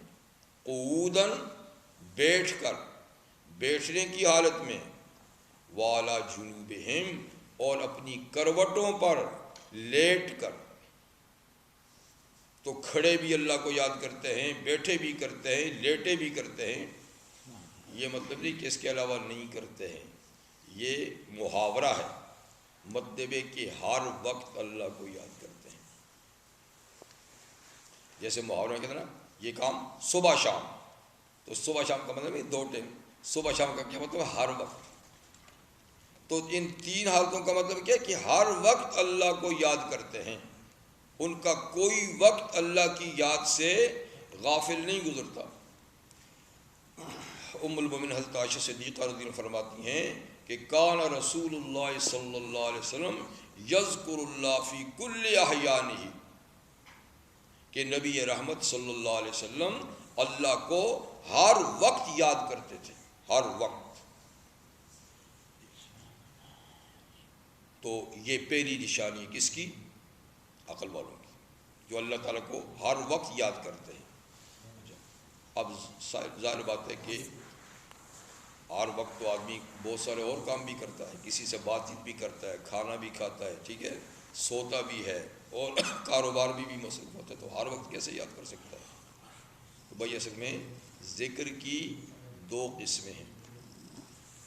قعوداً، بیٹھ کر، بیٹھنے کی حالت میں، وعلی جنوبہم، اور اپنی کروٹوں پر لیٹ کر۔ تو کھڑے بھی اللہ کو یاد کرتے ہیں، بیٹھے بھی کرتے ہیں، لیٹے بھی کرتے ہیں۔ یہ مطلب نہیں کہ اس کے علاوہ نہیں کرتے ہیں، یہ محاورہ ہے، مطلب ہے کہ ہر وقت اللہ کو یاد کرتے ہیں۔ جیسے محاورہ میں کہتے ہیں نا، یہ کام صبح شام، تو صبح شام کا مطلب ہے 2 ٹائم، صبح شام کا کیا مطلب ہے؟ ہر وقت۔ تو ان 3 حالتوں کا مطلب کیا ہے کہ ہر وقت اللہ کو یاد کرتے ہیں، ان کا کوئی وقت اللہ کی یاد سے غافل نہیں گزرتا۔ ام المومنین حضرت عائشہ صدیقہ رضی اللہ عنہا فرماتی ہیں کہ کان رسول اللہ صلی اللہ علیہ وسلم یذکر اللہ فی کل احیانہ، کہ نبی رحمت صلی اللہ علیہ وسلم اللہ کو ہر وقت یاد کرتے تھے، ہر وقت۔ تو یہ پہلی نشانی کس کی؟ عقل والوں کی، جو اللہ تعالیٰ کو ہر وقت یاد کرتے ہیں۔ اب ظاہر بات ہے کہ ہر وقت تو آدمی بہت سارے اور کام بھی کرتا ہے، کسی سے بات چیت بھی کرتا ہے، کھانا بھی کھاتا ہے، ٹھیک ہے، سوتا بھی ہے، اور کاروبار بھی مصروف ہوتا ہے، تو ہر وقت کیسے یاد کر سکتا ہے؟ تو بھائی اصل میں ذکر کی 2 قسمیں ہیں۔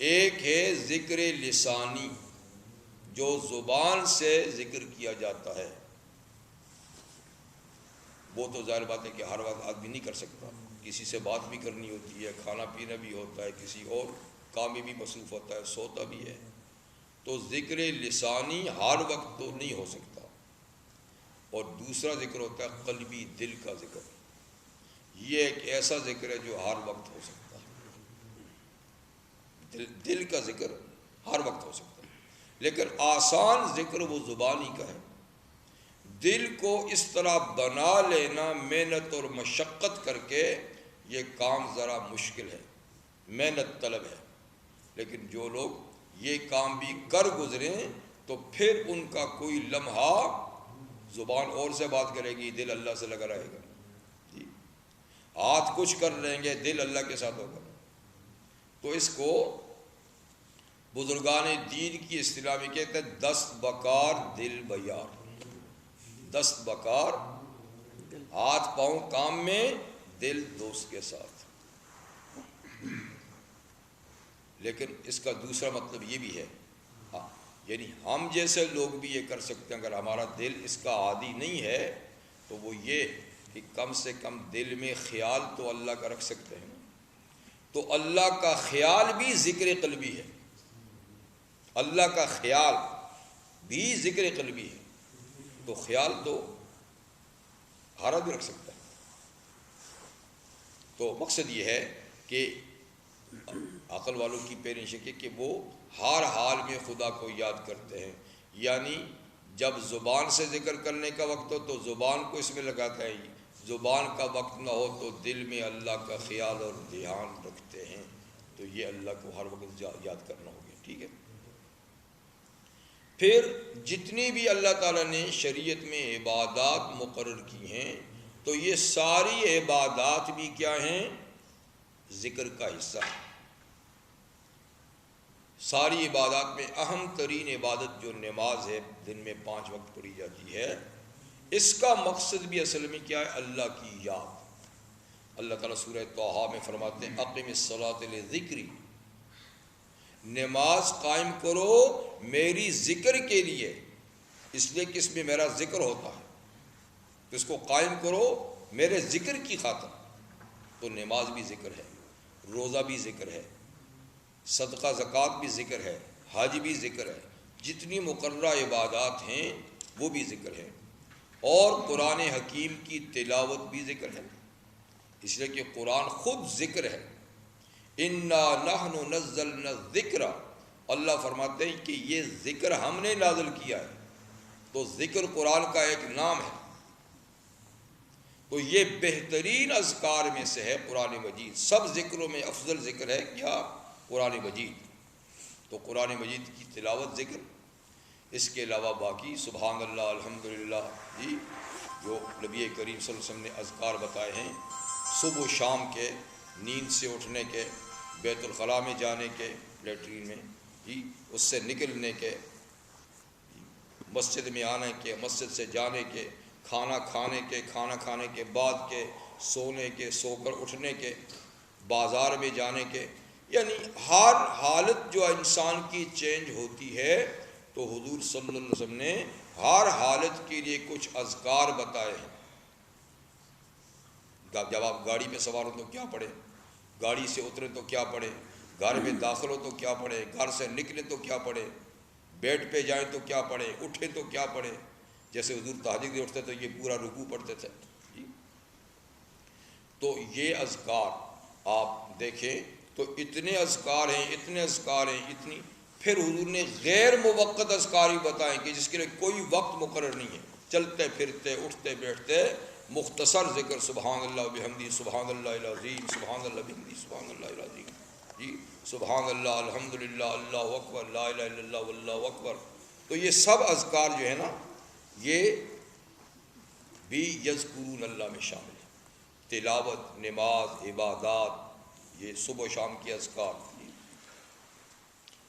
ایک ہے ذکر لسانی، جو زبان سے ذکر کیا جاتا ہے، وہ تو ظاہر بات ہے کہ ہر وقت آدمی نہیں کر سکتا، کسی سے بات بھی کرنی ہوتی ہے، کھانا پینا بھی ہوتا ہے، کسی اور کام میں بھی مصروف ہوتا ہے، سوتا بھی ہے۔ تو ذکر لسانی ہر وقت تو نہیں ہو سکتا، اور دوسرا ذکر ہوتا ہے قلبی، دل کا ذکر۔ یہ ایک ایسا ذکر ہے جو ہر وقت ہو سکتا ہے، دل کا ذکر ہر وقت ہو سکتا ہے، لیکن آسان ذکر وہ زبانی کا ہے۔ دل کو اس طرح بنا لینا محنت اور مشقت کر کے، یہ کام ذرا مشکل ہے، محنت طلب ہے، لیکن جو لوگ یہ کام بھی کر گزریں تو پھر ان کا کوئی لمحہ زبان اور سے بات کرے گی، دل اللہ سے لگا رہے گا، جی، ہاتھ کچھ کر لیں گے، دل اللہ کے ساتھ ہوگا۔ تو اس کو بزرگان دین کی اصطلاح میں کہتے ہیں دست بکار دل بیار، دست بکار، ہاتھ پاؤں کام میں، دل دوست کے ساتھ۔ لیکن اس کا دوسرا مطلب یہ بھی ہے، یعنی ہم جیسے لوگ بھی یہ کر سکتے ہیں، اگر ہمارا دل اس کا عادی نہیں ہے تو وہ یہ کہ کم سے کم دل میں خیال تو اللہ کا رکھ سکتے ہیں۔ تو اللہ کا خیال بھی ذکر قلبی ہے، اللہ کا خیال بھی ذکر قلبی ہے۔ تو خیال تو ہر آدمی رکھ سکتا ہے۔ تو مقصد یہ ہے کہ عقل والوں کی پہلی شکل کہ وہ ہر حال میں خدا کو یاد کرتے ہیں، یعنی جب زبان سے ذکر کرنے کا وقت ہو تو زبان کو اس میں لگاتا ہے، زبان کا وقت نہ ہو تو دل میں اللہ کا خیال اور دھیان رکھتے ہیں۔ تو یہ اللہ کو ہر وقت یاد کرنا ہوگا، ٹھیک ہے۔ پھر جتنی بھی اللہ تعالیٰ نے شریعت میں عبادات مقرر کی ہیں، تو یہ ساری عبادات بھی کیا ہیں؟ ذکر کا حصہ ہے۔ ساری عبادات میں اہم ترین عبادت جو نماز ہے، دن میں 5 وقت پڑھی جاتی ہے، اس کا مقصد بھی اصل میں کیا ہے؟ اللہ کی یاد۔ اللہ تعالیٰ سورہ طٰہٰ میں فرماتے ہیں اقم الصلاۃ لذکری، نماز قائم کرو میری ذکر کے لیے، اس لیے کہ اس میں میرا ذکر ہوتا ہے، تو اس کو قائم کرو میرے ذکر کی خاطر۔ تو نماز بھی ذکر ہے، روزہ بھی ذکر ہے، صدقہ زکوٰۃ بھی ذکر ہے، حج بھی ذکر ہے، جتنی مقررہ عبادات ہیں وہ بھی ذکر ہے، اور قرآن حکیم کی تلاوت بھی ذکر ہے، اس لیے کہ قرآن خود ذکر ہے۔ اِنَّا نَحْنُ نَزَّلْنَا الذِّكْرَ، اللہ فرماتے ہیں کہ یہ ذکر ہم نے نازل کیا ہے۔ تو ذکر قرآن کا ایک نام ہے۔ تو یہ بہترین اذکار میں سے ہے قرآن مجید. سب ذکروں میں افضل ذکر ہے کیا؟ قرآن مجید. تو قرآن مجید کی تلاوت ذکر، اس کے علاوہ باقی سبحان اللہ، الحمدللہ جی، جو نبی کریم صلی اللہ علیہ وسلم نے اذکار بتائے ہیں، صبح و شام کے، نیند سے اٹھنے کے، بیت الخلاء میں جانے کے، لیٹرین میں جی، اس سے نکلنے کے، مسجد میں آنے کے، مسجد سے جانے کے، کھانا کھانے کے، کھانا کھانے کے بعد کے، سونے کے، سو کر اٹھنے کے، بازار میں جانے کے، یعنی ہر حالت جو انسان کی چینج ہوتی ہے تو حضور صلی اللہ علیہ وسلم نے ہر حالت کے لیے کچھ اذکار بتائے ہیں. جب آپ گاڑی پہ سوار ہو تو کیا پڑھیں، گاڑی سے اترے تو کیا پڑھیں، گھر میں داخل ہو تو کیا پڑھیں، گھر سے نکلے تو کیا پڑھیں، بیڈ پہ جائیں تو کیا پڑھیں، اٹھیں تو کیا پڑھیں. جیسے حضور تہجد میں اٹھتے تو یہ پورا رکوع پڑھتے تھے جی. تو یہ اذکار آپ دیکھیں تو اتنے اذکار ہیں، اتنے اذکار ہیں، اتنی. پھر حضور نے غیر موقت اذکار بھی بتائیں کہ جس کے لیے کوئی وقت مقرر نہیں ہے، چلتے پھرتے، اٹھتے بیٹھتے، مختصر ذکر، سبحان اللہ بحمدی، سبحان اللہ العظیم، سبحان اللہ بحمدی، سبحان اللہ العظیم جی، سبحان اللہ، الحمدللہ، اللہ اکبر، لا الہ الا اللہ واللہ اکبر. تو یہ سب اذکار جو ہے نا، یہ بھی یذکرون اللہ میں شامل ہے. تلاوت، نماز، عبادات، یہ صبح و شام کی اذکار،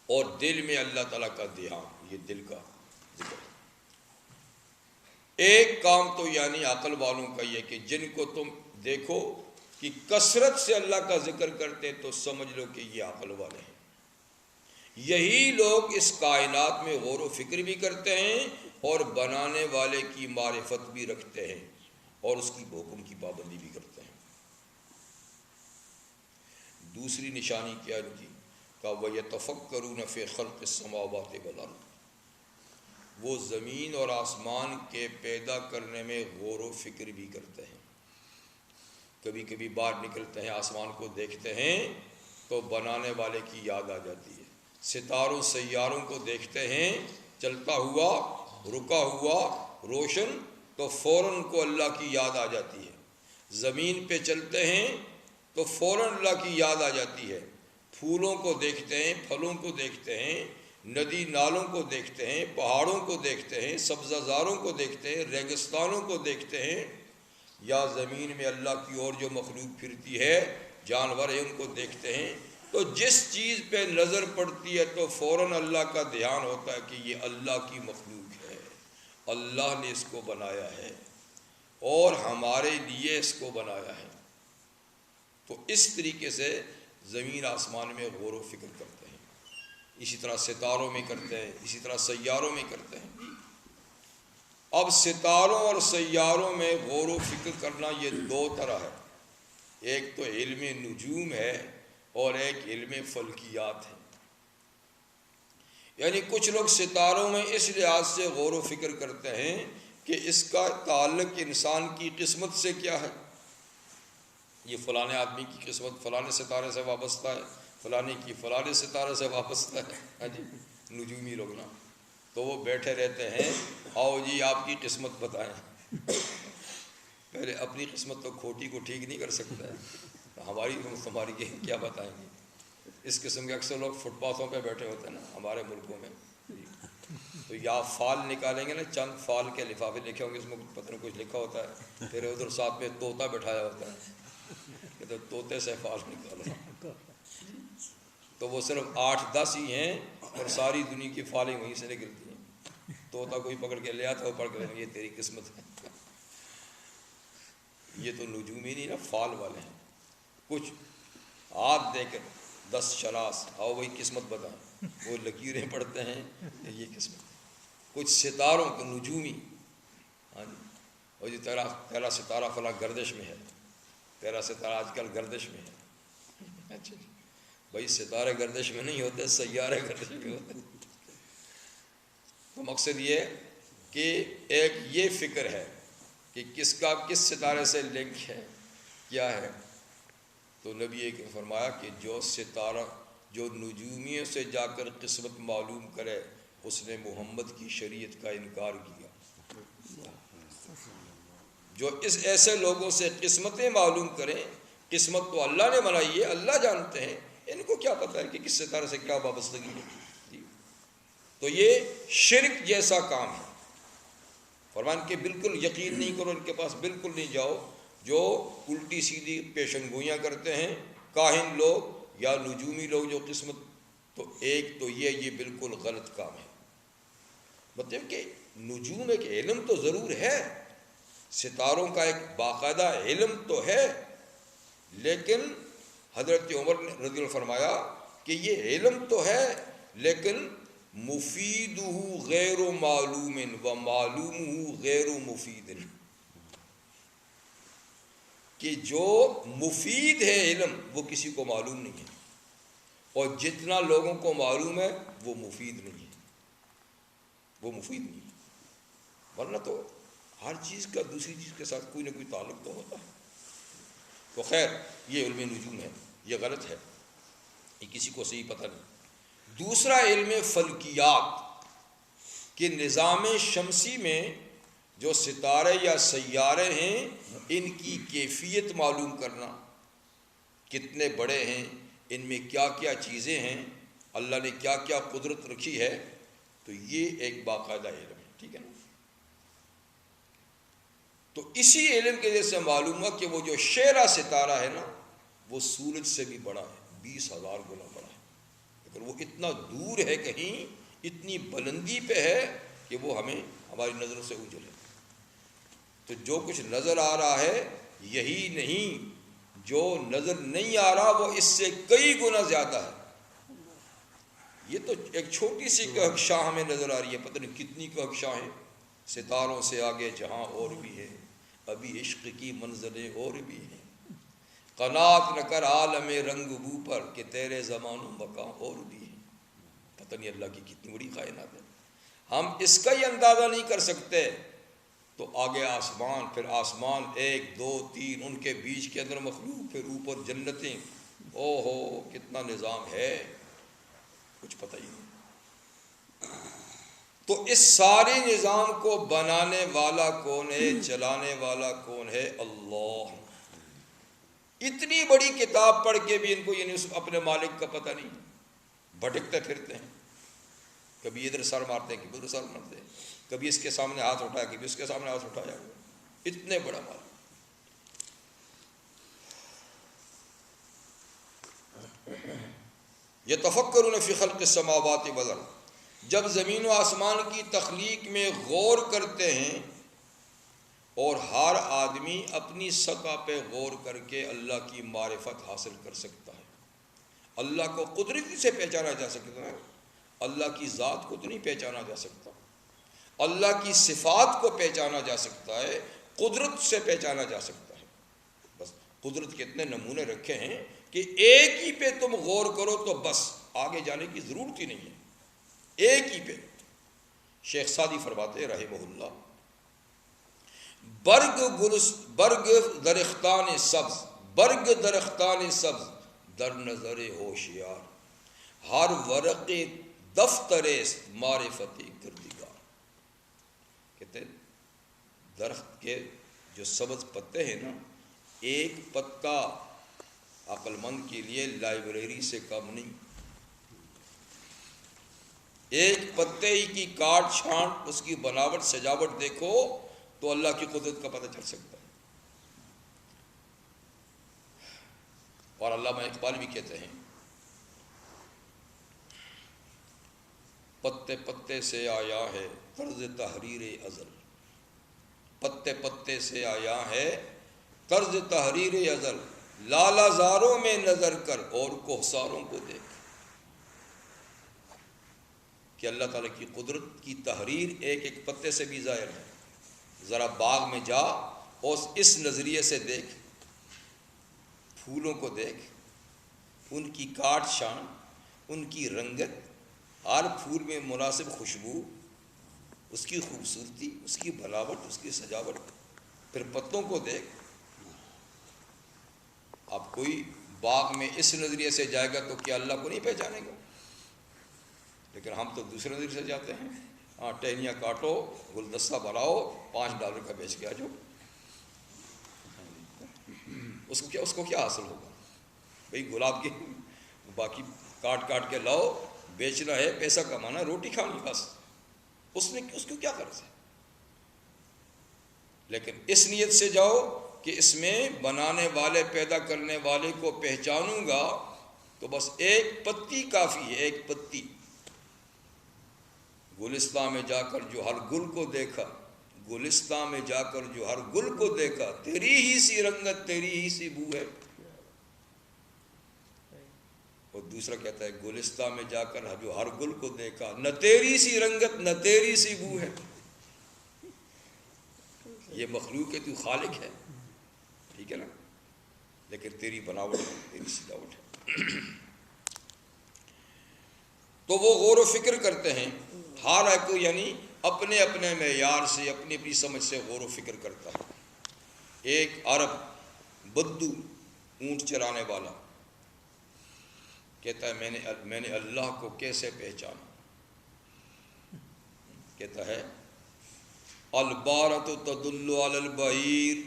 اور دل میں اللہ تعالیٰ کا دھیان، یہ دل کا ذکر. ایک کام تو یعنی عقل والوں کا یہ کہ جن کو تم دیکھو کہ کثرت سے اللہ کا ذکر کرتے تو سمجھ لو کہ یہ عقل والے ہیں. یہی لوگ اس کائنات میں غور و فکر بھی کرتے ہیں اور بنانے والے کی معرفت بھی رکھتے ہیں اور اس کی حکم کی پابندی بھی کرتے ہیں. دوسری نشانی کیا ان کی؟ کہ وَيَتَفَكَّرُونَ فِي خَلْقِ السَّمَاوَاتِ وَالْأَرْضِ، وہ زمین اور آسمان کے پیدا کرنے میں غور و فکر بھی کرتے ہیں. کبھی کبھی باہر نکلتے ہیں، آسمان کو دیکھتے ہیں تو بنانے والے کی یاد آ جاتی ہے. ستاروں سیاروں کو دیکھتے ہیں چلتا ہوا، رکا ہوا، روشن، تو فوراً کو اللہ کی یاد آ جاتی ہے. زمین پہ چلتے ہیں تو فوراً اللہ کی یاد آ جاتی ہے. پھولوں کو دیکھتے ہیں، پھلوں کو دیکھتے ہیں، ندی نالوں کو دیکھتے ہیں، پہاڑوں کو دیکھتے ہیں، سبزہ زاروں کو دیکھتے ہیں، ریگستانوں کو دیکھتے ہیں، یا زمین میں اللہ کی اور جو مخلوق پھرتی ہے، جانور ہیں، ان کو دیکھتے ہیں. تو جس چیز پہ نظر پڑتی ہے تو فوراً اللہ کا دھیان ہوتا ہے کہ یہ اللہ کی مخلوق ہے، اللہ نے اس کو بنایا ہے اور ہمارے لیے اس کو بنایا ہے. تو اس طریقے سے زمین آسمان میں غور و فکر کرتے ہیں. اسی طرح ستاروں میں کرتے ہیں، اسی طرح سیاروں میں کرتے ہیں. اب ستاروں اور سیاروں میں غور و فکر کرنا یہ دو طرح ہے. ایک تو علم نجوم ہے اور ایک علم فلکیات ہے. یعنی کچھ لوگ ستاروں میں اس لحاظ سے غور و فکر کرتے ہیں کہ اس کا تعلق انسان کی قسمت سے کیا ہے. یہ فلانے آدمی کی قسمت فلانے ستارے سے وابستہ ہے، فلانے کی فلانے ستارے سے وابستہ ہے. ہاں جی، نجومی لوگ نا، تو وہ بیٹھے رہتے ہیں، آؤ جی آپ کی قسمت بتائیں. پہلے اپنی قسمت تو کھوٹی کو ٹھیک نہیں کر سکتا ہے، ہماری تمہاری کیا بتائیں گے. اس قسم کے اکثر لوگ فٹ پاتھوں پہ بیٹھے ہوتے ہیں نا ہمارے ملکوں میں. تو یا فال نکالیں گے نا، چند فال کے لفافے لکھے ہوں گے، اس میں پتہ نہیں کچھ لکھا ہوتا ہے، پھر ادھر ساتھ میں طوطا بٹھایا ہوتا ہے کہ تو طوطے سے فال نکالو. تو وہ صرف 8-10 ہی ہیں اور ساری دنیا کی فالیں وہیں سے نکلتی ہیں. طوطا کوئی پکڑ کے لے آتا ہے، وہ پڑھ کے یہ تیری قسمت ہے. یہ تو نجومی نہیں نا، فال والے ہیں. کچھ ہاتھ دے کر 10 شراس، آؤ وہی قسمت بتائیں، وہ لکیریں پڑھتے ہیں، یہ قسمت. کچھ ستاروں کے نجومی، ہاں جی، اور جو تیرا ستارہ فلاں گردش میں ہے، تیرا ستارہ آج کل گردش میں ہے. اچھا بھائی، ستارے گردش میں نہیں ہوتے، سیارے گردش میں ہوتے. تو مقصد یہ کہ ایک یہ فکر ہے کہ کس کا کس ستارے سے لنک ہے، کیا ہے. تو نبی نے فرمایا کہ جو ستارہ، جو نجومیوں سے جا کر قسمت معلوم کرے، اس نے محمد کی شریعت کا انکار کیا. جو اس ایسے لوگوں سے قسمتیں معلوم کریں، قسمت تو اللہ نے بنائی ہے، اللہ جانتے ہیں، ان کو کیا پتہ ہے کہ کس ستارے سے کیا وابستگی ہے جی۔ تو یہ شرک جیسا کام ہے۔ فرمان کہ بالکل یقین نہیں کرو، ان کے پاس بالکل نہیں جاؤ، جو الٹی سیدھی پیشن گوئیاں کرتے ہیں کاہن لوگ یا نجومی لوگ جو قسمت، تو ایک تو یہ بالکل غلط کام ہے۔ مطلب کہ نجوم ایک علم تو ضرور ہے، ستاروں کا ایک باقاعدہ علم تو ہے، لیکن حضرت عمر نے رضی اللہ فرمایا کہ یہ علم تو ہے لیکن مفیدہ غیر معلوم و معلومہ غیر مفید، کہ جو مفید ہے علم وہ کسی کو معلوم نہیں ہے، اور جتنا لوگوں کو معلوم ہے وہ مفید نہیں ہے، وہ مفید نہیں ہے۔ ورنہ تو ہر چیز کا دوسری چیز کے ساتھ کوئی نہ کوئی تعلق تو ہوتا ہے۔ تو خیر یہ علم نجوم ہے، یہ غلط ہے، یہ کسی کو صحیح پتہ نہیں۔ دوسرا علم فلکیات، کہ نظام شمسی میں جو ستارے یا سیارے ہیں ان کی کیفیت معلوم کرنا، کتنے بڑے ہیں، ان میں کیا کیا چیزیں ہیں، اللہ نے کیا کیا قدرت رکھی ہے، تو یہ ایک باقاعدہ علم ہے، ٹھیک ہے نا۔ تو اسی علم کے جیسے معلوم ہوا کہ وہ جو شیرا ستارہ ہے نا وہ سورج سے بھی بڑا ہے، 20,000 گنا بڑا ہے، لیکن وہ اتنا دور ہے، کہیں اتنی بلندی پہ ہے کہ وہ ہماری نظروں سے اوجھل ہے۔ تو جو کچھ نظر آ رہا ہے یہی نہیں، جو نظر نہیں آ رہا وہ اس سے کئی گنا زیادہ ہے۔ یہ تو ایک چھوٹی سی کہکشاں ہمیں نظر آ رہی ہے، پتہ نہیں کتنی کہکشاں ہیں، ستاروں سے آگے جہاں اور بھی ہے، ابھی عشق کی منزلیں اور بھی ہیں، قناعت نہ کر عالم رنگ بو پر کہ تیرے زمان و مکان اور بھی ہیں۔ پتہ نہیں اللہ کی کتنی بڑی کائنات ہے، ہم اس کا ہی اندازہ نہیں کر سکتے۔ تو آگے آسمان، پھر آسمان 1 2 3، ان کے بیچ کے اندر مخلوق، پھر اوپر جنتیں، او ہو کتنا نظام ہے، کچھ پتہ ہی نہیں۔ تو اس سارے نظام کو بنانے والا کون ہے، چلانے والا کون ہے؟ اللہ۔ اتنی بڑی کتاب پڑھ کے بھی ان کو یعنی اپنے مالک کا پتہ نہیں، بھٹکتے پھرتے ہیں، کبھی ادھر سر مارتے ہیں، کبھی ادھر سر مارتے ہیں، کبھی اس کے سامنے ہاتھ اٹھایا، کبھی اس کے سامنے ہاتھ اٹھایا، اتنے بڑا مالک۔ یتفکرون فی خلق السماوات والارض، جب زمین و آسمان کی تخلیق میں غور کرتے ہیں، اور ہر آدمی اپنی سطح پہ غور کر کے اللہ کی معرفت حاصل کر سکتا ہے۔ اللہ کو قدرتی سے پہچانا جا سکتا ہے، اللہ کی ذات کو تو نہیں پہچانا جا سکتا، اللہ کی صفات کو پہچانا جا سکتا ہے، قدرت سے پہچانا جا سکتا ہے۔ بس قدرت کے اتنے نمونے رکھے ہیں کہ ایک ہی پہ تم غور کرو تو بس آگے جانے کی ضرورت ہی نہیں ہے، ایک ہی پہ۔ شیخ سعدی فرماتے رحمہ اللہ، برگ درختان سبز، برگ درختان سبز در نظر ہوشیار، ہر ورق دفتر معرفت کردگار۔ کہتے ہیں درخت کے جو سبز پتے ہیں نا، ایک پتا عقل مند کے لیے لائبریری سے کم نہیں، ایک پتے ہی کی کاٹ چھانٹ، اس کی بناوٹ سجاوٹ دیکھو تو اللہ کی قدرت کا پتہ چل سکتا ہے۔ اور علامہ اقبال بھی کہتے ہیں، پتے پتے سے آیا ہے طرز تحریر ازل، پتے پتے سے آیا ہے طرز تحریر ازل، لالا زاروں میں نظر کر اور کوہساروں کو دیکھ۔ کہ اللہ تعالیٰ کی قدرت کی تحریر ایک ایک پتے سے بھی ظاہر ہے۔ ذرا باغ میں جا اور اس نظریے سے دیکھ، پھولوں کو دیکھ، ان کی کاٹ شان، ان کی رنگت، ہر پھول میں مناسب خوشبو، اس کی خوبصورتی، اس کی بناوٹ، اس کی سجاوٹ، پھر پتوں کو دیکھ۔ اب کوئی باغ میں اس نظریے سے جائے گا تو کیا اللہ کو نہیں پہچانے گا؟ لیکن ہم تو دوسرے نظریے سے جاتے ہیں، ٹہنیاں کاٹو، گلدستہ بناؤ، $5 کا بیچ کے آ جاؤ، اس کو کیا حاصل ہوگا؟ بھئی گلاب کے باقی کاٹ کاٹ کے لاؤ، بیچنا ہے، پیسہ کمانا، روٹی کھانی، بس اس کو کیا غرض ہے؟ لیکن اس نیت سے جاؤ کہ اس میں بنانے والے، پیدا کرنے والے کو پہچانوں گا، تو بس ایک پتی کافی ہے، ایک پتی۔ گلستان میں جا کر جو ہر گل کو دیکھا، گلستان میں جا کر جو ہر گل کو دیکھا، تیری ہی سی رنگت، تیری ہی سی بو ہے۔ اور دوسرا کہتا ہے گلستان میں جا کر جو ہر گل کو دیکھا، نہ تیری سی رنگت، نہ تیری سی بو ہے۔ یہ مخلوق ہے، تو خالق ہے، ٹھیک ہے نا، لیکن تیری بناوٹ ہے، تیری سجاوٹ ہے۔ تو وہ غور و فکر کرتے ہیں، ہر ایک یعنی اپنے اپنے معیار سے، اپنی اپنی سمجھ سے غور و فکر کرتا ہے۔ ایک عرب بدو اونٹ چرانے والا کہتا ہے میں نے اللہ کو کیسے پہچانا؟ کہتا ہے البارۃ تدل علی البعیر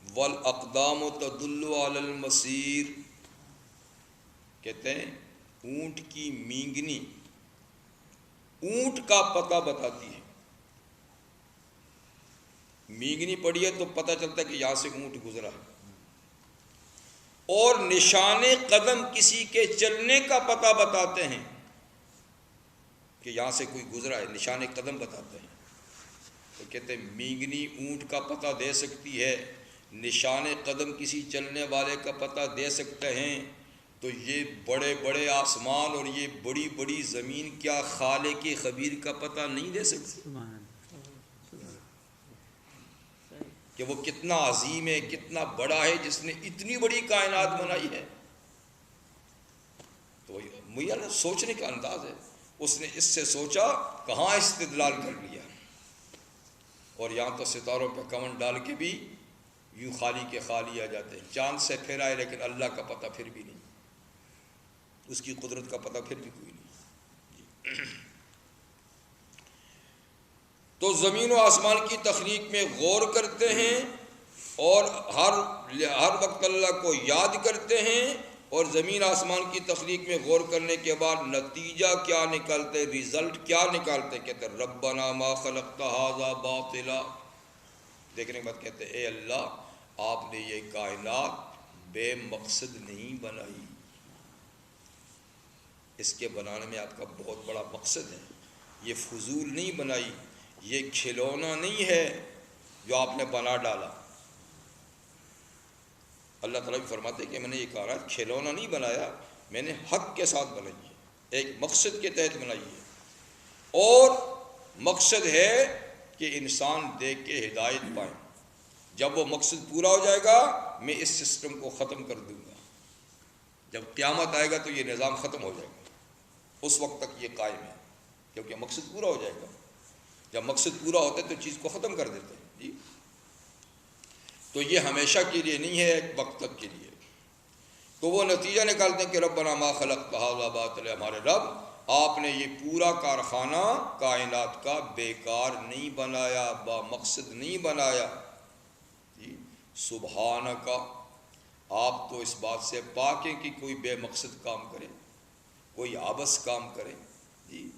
والاقدام تدل علی المسیر۔ کہتے ہیں اونٹ کی مینگنی اونٹ کا پتہ بتاتی ہے۔ مینگنی پڑی ہے تو پتہ چلتا ہے کہ یہاں سے اونٹ گزرا ہے، اور نشان قدم کسی کے چلنے کا پتہ بتاتے ہیں کہ یہاں سے کوئی گزرا ہے، نشان قدم بتاتے ہیں۔ تو کہتے ہیں مینگنی اونٹ کا پتہ دے سکتی ہے، نشان قدم کسی چلنے والے کا پتہ دے سکتے ہیں، تو یہ بڑے بڑے آسمان اور یہ بڑی بڑی زمین کیا خالق خبیر کا پتہ نہیں دے سکتی کہ وہ کتنا عظیم ہے، کتنا بڑا ہے، جس نے اتنی بڑی کائنات بنائی ہے؟ تو میاں نا سوچنے کا انداز ہے، اس نے اس سے سوچا، کہاں استدلال کر لیا، اور یہاں تو ستاروں پہ کمن ڈال کے بھی یوں خالی کے خالی آ جاتے ہیں، چاند سے پھر آئے لیکن اللہ کا پتہ پھر بھی نہیں، اس کی قدرت کا پتہ پھر بھی کوئی نہیں۔ تو زمین و آسمان کی تخلیق میں غور کرتے ہیں، اور ہر وقت اللہ کو یاد کرتے ہیں، اور زمین آسمان کی تخلیق میں غور کرنے کے بعد نتیجہ کیا نکالتے، ریزلٹ کیا نکالتے؟ کہتے ہیں ربنا ما خلقت ھذا باطلا۔ دیکھنے کے بعد کہتے ہیں اے اللہ، آپ نے یہ کائنات بے مقصد نہیں بنائی، اس کے بنانے میں آپ کا بہت بڑا مقصد ہے، یہ فضول نہیں بنائی، یہ کھلونا نہیں ہے جو آپ نے بنا ڈالا۔ اللہ تعالیٰ بھی فرماتے کہ میں نے یہ کائنات کھلونا نہیں بنایا، میں نے حق کے ساتھ بنائی ہے، ایک مقصد کے تحت بنائی ہے، اور مقصد ہے کہ انسان دیکھ کے ہدایت پائیں۔ جب وہ مقصد پورا ہو جائے گا میں اس سسٹم کو ختم کر دوں گا، جب قیامت آئے گا تو یہ نظام ختم ہو جائے گا، اس وقت تک یہ قائم ہے، کیونکہ مقصد پورا ہو جائے گا۔ جب مقصد پورا ہوتا ہے تو چیز کو ختم کر دیتے ہیں جی۔ تو یہ ہمیشہ کے لیے نہیں ہے، ایک وقت تک کے لیے۔ تو وہ نتیجہ نکالتے ہیں کہ ربنا ما خلقت ھذا باطلا، ہمارے رب آپ نے یہ پورا کارخانہ کائنات کا بیکار نہیں بنایا، با مقصد نہیں بنایا جی۔ سبحانک، آپ تو اس بات سے پاک ہیں کہ کوئی بے مقصد کام کرے، کوئی عبث کام کرے جی۔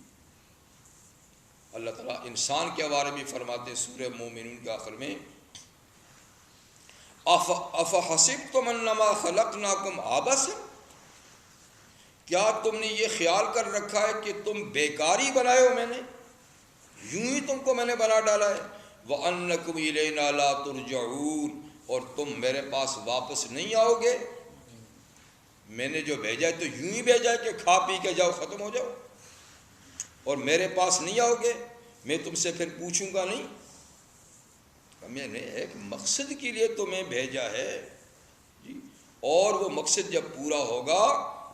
اللہ تعالیٰ انسان کے بارے میں فرماتے ہیں سورہ مومنون کے آخر میں افحسبتم انما خلقناکم عبثا، کیا تم نے یہ خیال کر رکھا ہے کہ تم بیکاری بنائے ہو، میں نے یوں ہی تم کو میں نے بنا ڈالا ہے، وَأَنَّكُمْ إِلَيْنَا لَا تُرْجَعُونَ، اور تم میرے پاس واپس نہیں آؤ گے، میں نے جو بھیجا ہے تو یوں ہی بھیجا ہے کہ کھا پی کے جاؤ، ختم ہو جاؤ، اور میرے پاس نہیں آؤ گے، میں تم سے پھر پوچھوں گا نہیں۔ میں نے ایک مقصد کے لیے تمہیں بھیجا ہے جی، اور وہ مقصد جب پورا ہوگا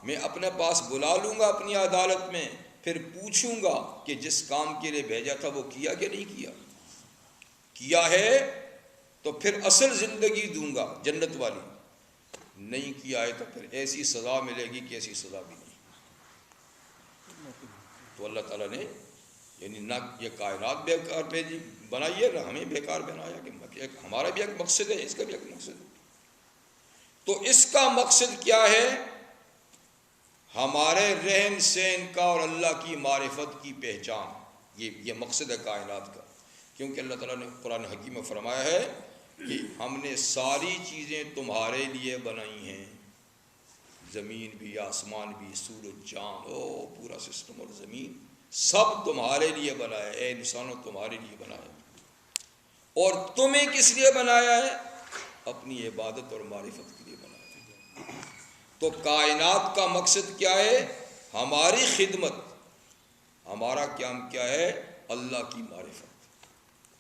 میں اپنے پاس بلا لوں گا اپنی عدالت میں، پھر پوچھوں گا کہ جس کام کے لیے بھیجا تھا وہ کیا کہ نہیں کیا، کیا ہے تو پھر اصل زندگی دوں گا جنت والی، نہیں کیا ہے تو پھر ایسی سزا ملے گی کہ ایسی سزا بھی نہیں۔ تو اللہ تعالیٰ نے یعنی نہ یہ کائنات بیکار بنائی ہے، نہ ہمیں بیکار بنایا، کہ ہمارا بھی ایک مقصد ہے، اس کا بھی ایک مقصد ہے۔ تو اس کا مقصد کیا ہے؟ ہمارے رہن سہن کا اور اللہ کی معرفت کی پہچان، یہ مقصد ہے کائنات کا. کیونکہ اللہ تعالیٰ نے قرآن حکیم میں فرمایا ہے کہ ہم نے ساری چیزیں تمہارے لیے بنائی ہیں، زمین بھی، آسمان بھی، سورج، چاند، پورا سسٹم اور زمین سب تمہارے لیے بنایا ہے. اے انسانوں تمہارے لیے بنایا ہے. اور تمہیں کس لیے بنایا ہے؟ اپنی عبادت اور معرفت کے لیے بنایا ہے. تو کائنات کا مقصد کیا ہے؟ ہماری خدمت. ہمارا کام کیا ہے؟ اللہ کی معرفت.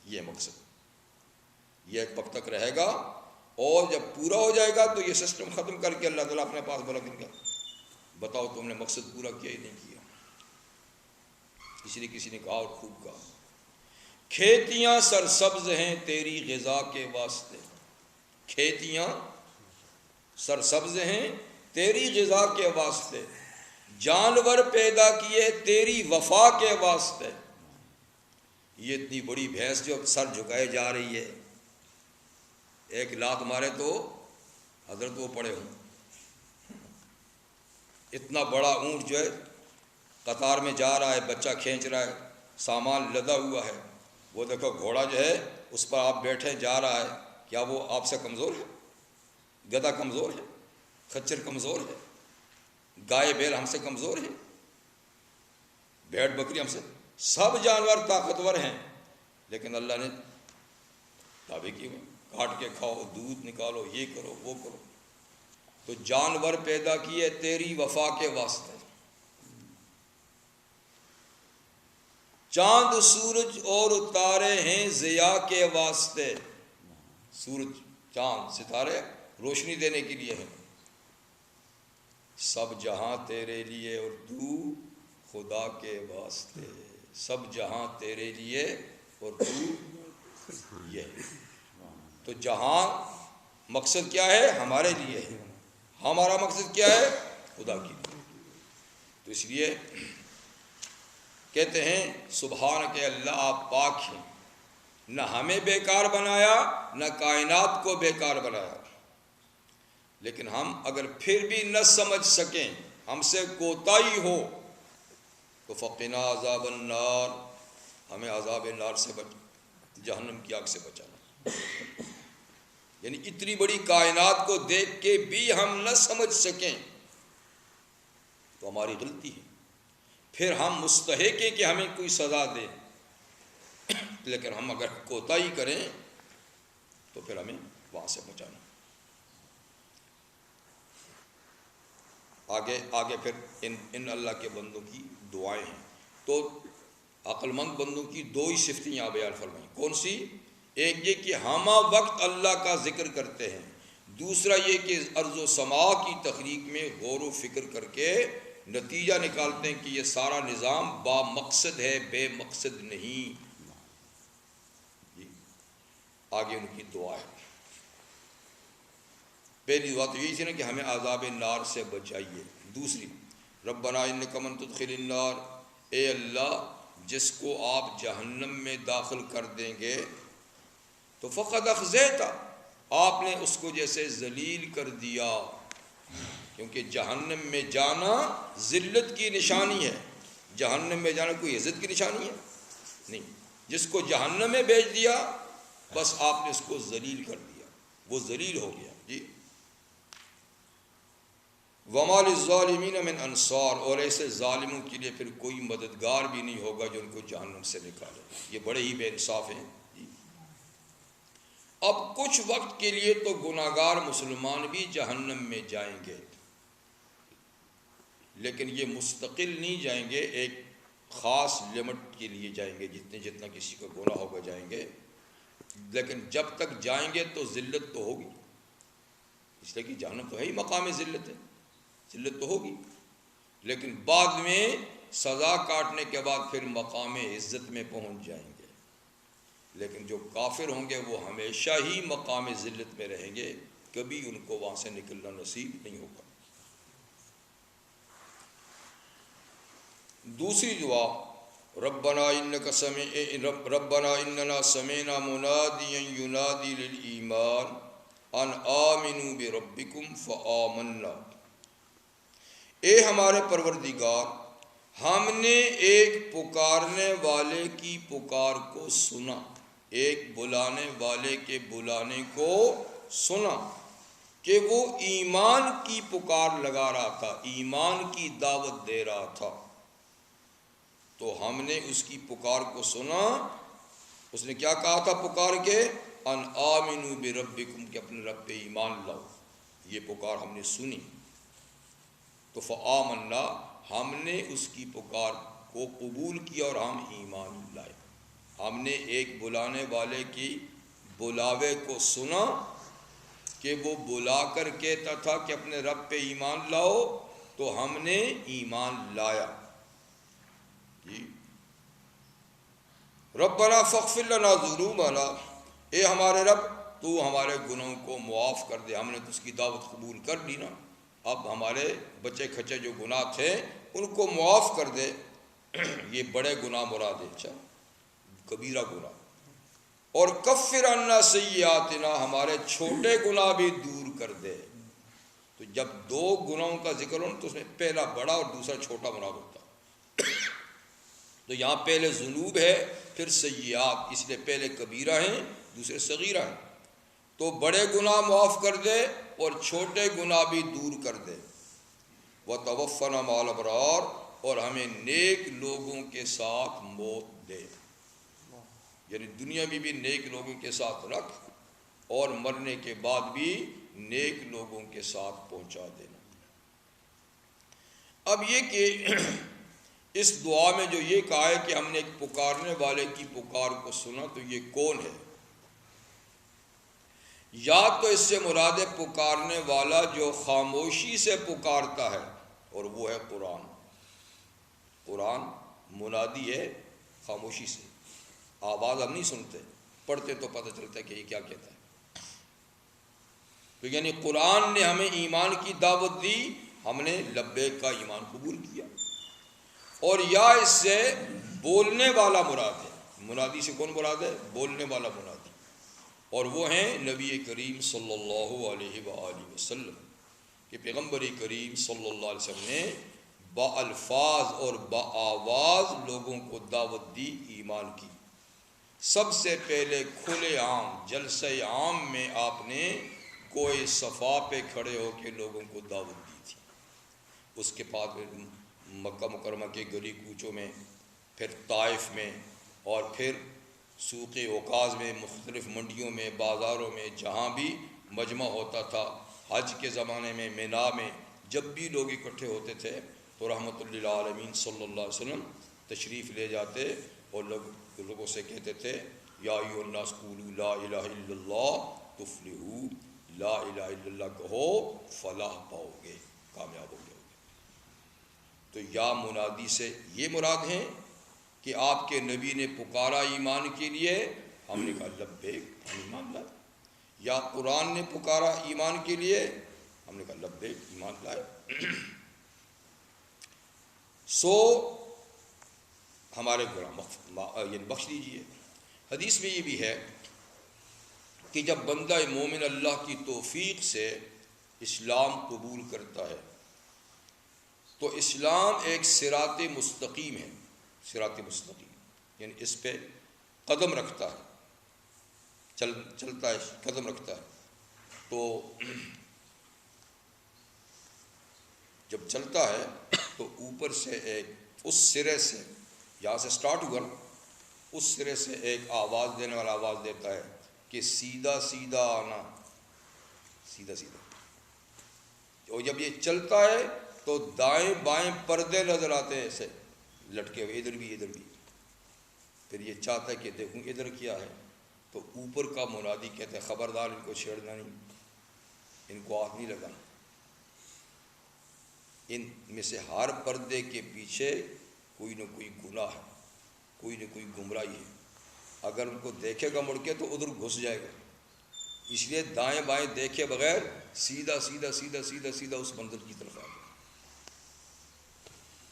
یہ مقصد، یہ ایک وقت تک رہے گا، اور جب پورا ہو جائے گا تو یہ سسٹم ختم کر کے اللہ تعالیٰ اپنے پاس بلا دیں گا، بتاؤ تم نے مقصد پورا کیا ہی نہیں کیا. اس لیے کسی نے کہا اور خوب کہا، کھیتیاں سرسبز ہیں تیری غذا کے واسطے. کھیتیاں سرسبز ہیں تیری غذا کے واسطے، جانور پیدا کیے تیری وفا کے واسطے. یہ اتنی بڑی بھینس جو سر جھکائے جا رہی ہے، ایک لات مارے تو حضرت وہ پڑے ہوں. اتنا بڑا اونٹ جو ہے قطار میں جا رہا ہے، بچہ کھینچ رہا ہے، سامان لدا ہوا ہے. وہ دیکھو گھوڑا جو ہے اس پر آپ بیٹھے جا رہا ہے، کیا وہ آپ سے کمزور ہے؟ گدھا کمزور ہے، خچر کمزور ہے، گائے بیل ہم سے کمزور ہے، بھیڑ بکری ہم سے، سب جانور طاقتور ہیں. لیکن اللہ نے تابع کیے ہوئے، کاٹ کے کھاؤ، دودھ نکالو، یہ کرو وہ کرو. تو جانور پیدا کیے تیری وفا کے واسطے. چاند سورج اور اتارے ہیں ضیاء کے واسطے. سورج، چاند، ستارے روشنی دینے کے لیے ہیں. سب جہاں تیرے لیے اور تو خدا کے واسطے. سب جہاں تیرے لیے اور تو یہ. تو جہاں مقصد کیا ہے؟ ہمارے لیے ہے. ہمارا مقصد کیا ہے؟ خدا کے لیے. تو اس لیے کہتے ہیں سبحان کہ اللہ آپ پاک ہیں، نہ ہمیں بیکار بنایا نہ کائنات کو بیکار بنایا. لیکن ہم اگر پھر بھی نہ سمجھ سکیں، ہم سے کوتاہی ہو، تو فقنا عذاب النار، ہمیں عذاب نار سے جہنم کی آگ سے بچانا. یعنی اتنی بڑی کائنات کو دیکھ کے بھی ہم نہ سمجھ سکیں تو ہماری غلطی ہے. پھر ہم مستحق ہیں کہ ہمیں کوئی سزا دے، لیکن ہم اگر کوتاہی کریں تو پھر ہمیں وہاں سے بچانا. آگے پھر ان اللہ کے بندوں کی دعائیں ہیں. تو عقل مند بندوں کی دو ہی صفتیں یہاں بیان فرمائیں. کون سی؟ ایک یہ کہ ہمہ وقت اللہ کا ذکر کرتے ہیں، دوسرا یہ کہ ارض و سماع کی تخلیق میں غور و فکر کر کے نتیجہ نکالتے ہیں کہ یہ سارا نظام با مقصد ہے، بے مقصد نہیں. آگے ان کی دعا ہے. پہلی دعا تو یہی تھی نا کہ ہمیں عذاب نار سے بچائیے. دوسری، ربنا انک من تدخل النار، اے اللہ جس کو آپ جہنم میں داخل کر دیں گے تو فقد اخزیتا، آپ نے اس کو جیسے ذلیل کر دیا. کیونکہ جہنم میں جانا ذلت کی نشانی ہے. جہنم میں جانا کوئی عزت کی نشانی ہے نہیں. جس کو جہنم میں بھیج دیا بس آپ نے اس کو ذلیل کر دیا، وہ ذلیل ہو گیا. جی، وما للظالمین من انصار، اور ایسے ظالموں کے لیے پھر کوئی مددگار بھی نہیں ہوگا جو ان کو جہنم سے نکالے. یہ بڑے ہی بے انصاف ہیں. جی، اب کچھ وقت کے لیے تو گناہگار مسلمان بھی جہنم میں جائیں گے، لیکن یہ مستقل نہیں جائیں گے، ایک خاص لمٹ کے لیے جائیں گے. جتنا کسی کا گناہ ہوگا جائیں گے، لیکن جب تک جائیں گے تو ذلت تو ہوگی، اس لیے کہ جہنم تو ہے ہی مقام ذلت ہے، ذلت تو ہوگی. لیکن بعد میں سزا کاٹنے کے بعد پھر مقام عزت میں پہنچ جائیں گے. لیکن جو کافر ہوں گے وہ ہمیشہ ہی مقام ذلت میں رہیں گے، کبھی ان کو وہاں سے نکلنا نصیب نہیں ہوگا. دوسری دعا، ربنا اننا سمعنا منادیا ینادی للایمان ان آمنوا بربکم فآمنا، اے ہمارے پروردگار ہم نے ایک پکارنے والے کی پکار کو سنا، ایک بلانے والے کے بلانے کو سنا کہ وہ ایمان کی پکار لگا رہا تھا، ایمان کی دعوت دے رہا تھا، تو ہم نے اس کی پکار کو سنا۔ اس نے کیا کہا تھا پکار کے؟ ان آمنوا بربکم، کہ اپنے رب پہ ایمان لاؤ، یہ پکار ہم نے سنی، تو فآمنا، ہم نے اس کی پکار کو قبول کیا اور ہم ایمان لائے۔ ہم نے ایک بلانے والے کی بلاوے کو سنا کہ وہ بلا کر کہتا تھا کہ اپنے رب پہ ایمان لاؤ، تو ہم نے ایمان لایا۔ جی، ربنا فاغفر لنا ذنوبنا، اے ہمارے رب تو ہمارے گناہوں کو معاف کر دے، ہم نے تو اس کی دعوت قبول کر لی نا، اب ہمارے بچے کھچے جو گناہ تھے ان کو معاف کر دے۔ یہ بڑے گناہ مراد ہے، اچھا کبیرہ گناہ، اور کفر عنا سیئاتنا، ہمارے چھوٹے گناہ بھی دور کر دے۔ تو جب دو گناہوں کا ذکر ہو تو اس میں پہلا بڑا اور دوسرا چھوٹا مراد ہوتا ہے، تو یہاں پہلے ذنوب ہے پھر سیئات، اس لیے پہلے کبیرہ ہیں دوسرے صغیرہ ہیں، تو بڑے گناہ معاف کر دے اور چھوٹے گناہ بھی دور کر دے۔ وَتَوَفَّنَا مَعَ الْأَبْرَارِ، اور ہمیں نیک لوگوں کے ساتھ موت دے، یعنی دنیا میں بھی نیک لوگوں کے ساتھ رکھ اور مرنے کے بعد بھی نیک لوگوں کے ساتھ پہنچا دینا۔ اب یہ کہ اس دعا میں جو یہ کہا ہے کہ ہم نے ایک پکارنے والے کی پکار کو سنا، تو یہ کون ہے؟ یا تو اس سے مراد ہے پکارنے والا جو خاموشی سے پکارتا ہے، اور وہ ہے قرآن۔ قرآن منادی ہے خاموشی سے، آواز ہم نہیں سنتے، پڑھتے تو پتہ چلتا ہے کہ یہ کیا کہتا ہے۔ تو یعنی قرآن نے ہمیں ایمان کی دعوت دی، ہم نے لبیک کا ایمان قبول کیا۔ اور یا اس سے بولنے والا مراد ہے، منادی سے کون مراد ہے؟ بولنے والا منادی، اور وہ ہیں نبی کریم صلی اللہ علیہ وآلہ وسلم، کہ پیغمبر کریم صلی اللہ علیہ وسلم نے با الفاظ اور با آواز لوگوں کو دعوت دی ایمان کی۔ سب سے پہلے کھلے عام جلسہ عام میں آپ نے کوئی صفا پہ کھڑے ہو کے لوگوں کو دعوت دی تھی، اس کے بعد مکہ مکرمہ کے گلی کوچوں میں، پھر طائف میں، اور پھر سوق اوقاز میں، مختلف منڈیوں میں، بازاروں میں، جہاں بھی مجمع ہوتا تھا، حج کے زمانے میں مینا میں، جب بھی لوگ اکٹھے ہوتے تھے تو رحمت للعالمین صلی اللہ علیہ وسلم تشریف لے جاتے اور لوگوں سے کہتے تھے یا ایھا الناس قولوا لا الہ الا اللہ تفلحوا، لا الہ الا اللہ کہو فلاح پاؤ گے، کامیاب ہو جاؤ گے۔ تو یا منادی سے یہ مراد ہیں کہ آپ کے نبی نے پکارا ایمان کے لیے، ہم نے کہا لبیک، ہم ایمان لائے۔ یا قرآن نے پکارا ایمان کے لیے، ہم نے کہا لبیک، ایمان لائے۔ سو ہمارے گناہ یعنی بخش دیجیے۔ حدیث میں یہ بھی ہے کہ جب بندہ مومن اللہ کی توفیق سے اسلام قبول کرتا ہے تو اسلام ایک صراط مستقیم ہے، صراط مستقیم، یعنی اس پہ قدم رکھتا ہے، چلتا ہے، قدم رکھتا ہے، تو جب چلتا ہے تو اوپر سے ایک اس سرے سے، یہاں سے سٹارٹ ہوا نا، اس سرے سے ایک آواز دینے والا آواز دیتا ہے کہ سیدھا سیدھا آنا، سیدھا سیدھا۔ اور جب یہ چلتا ہے تو دائیں بائیں پردے نظر آتے ہیں ایسے لٹکے ہوئے، ادھر بھی ادھر بھی، پھر یہ چاہتا ہے کہ دیکھوں ادھر کیا ہے، تو اوپر کا منادی کہتے ہیں خبردار ان کو چھیڑنا نہیں، ان کو ہاتھ نہیں لگانا، ان میں سے ہر پردے کے پیچھے کوئی نہ کوئی گناہ ہے، کوئی نہ کوئی گمراہی ہے، اگر ان کو دیکھے گا مڑ کے تو ادھر گھس جائے گا، اس لیے دائیں بائیں دیکھے بغیر سیدھا سیدھا سیدھا سیدھا سیدھا اس منزل کی طرف آ جائے۔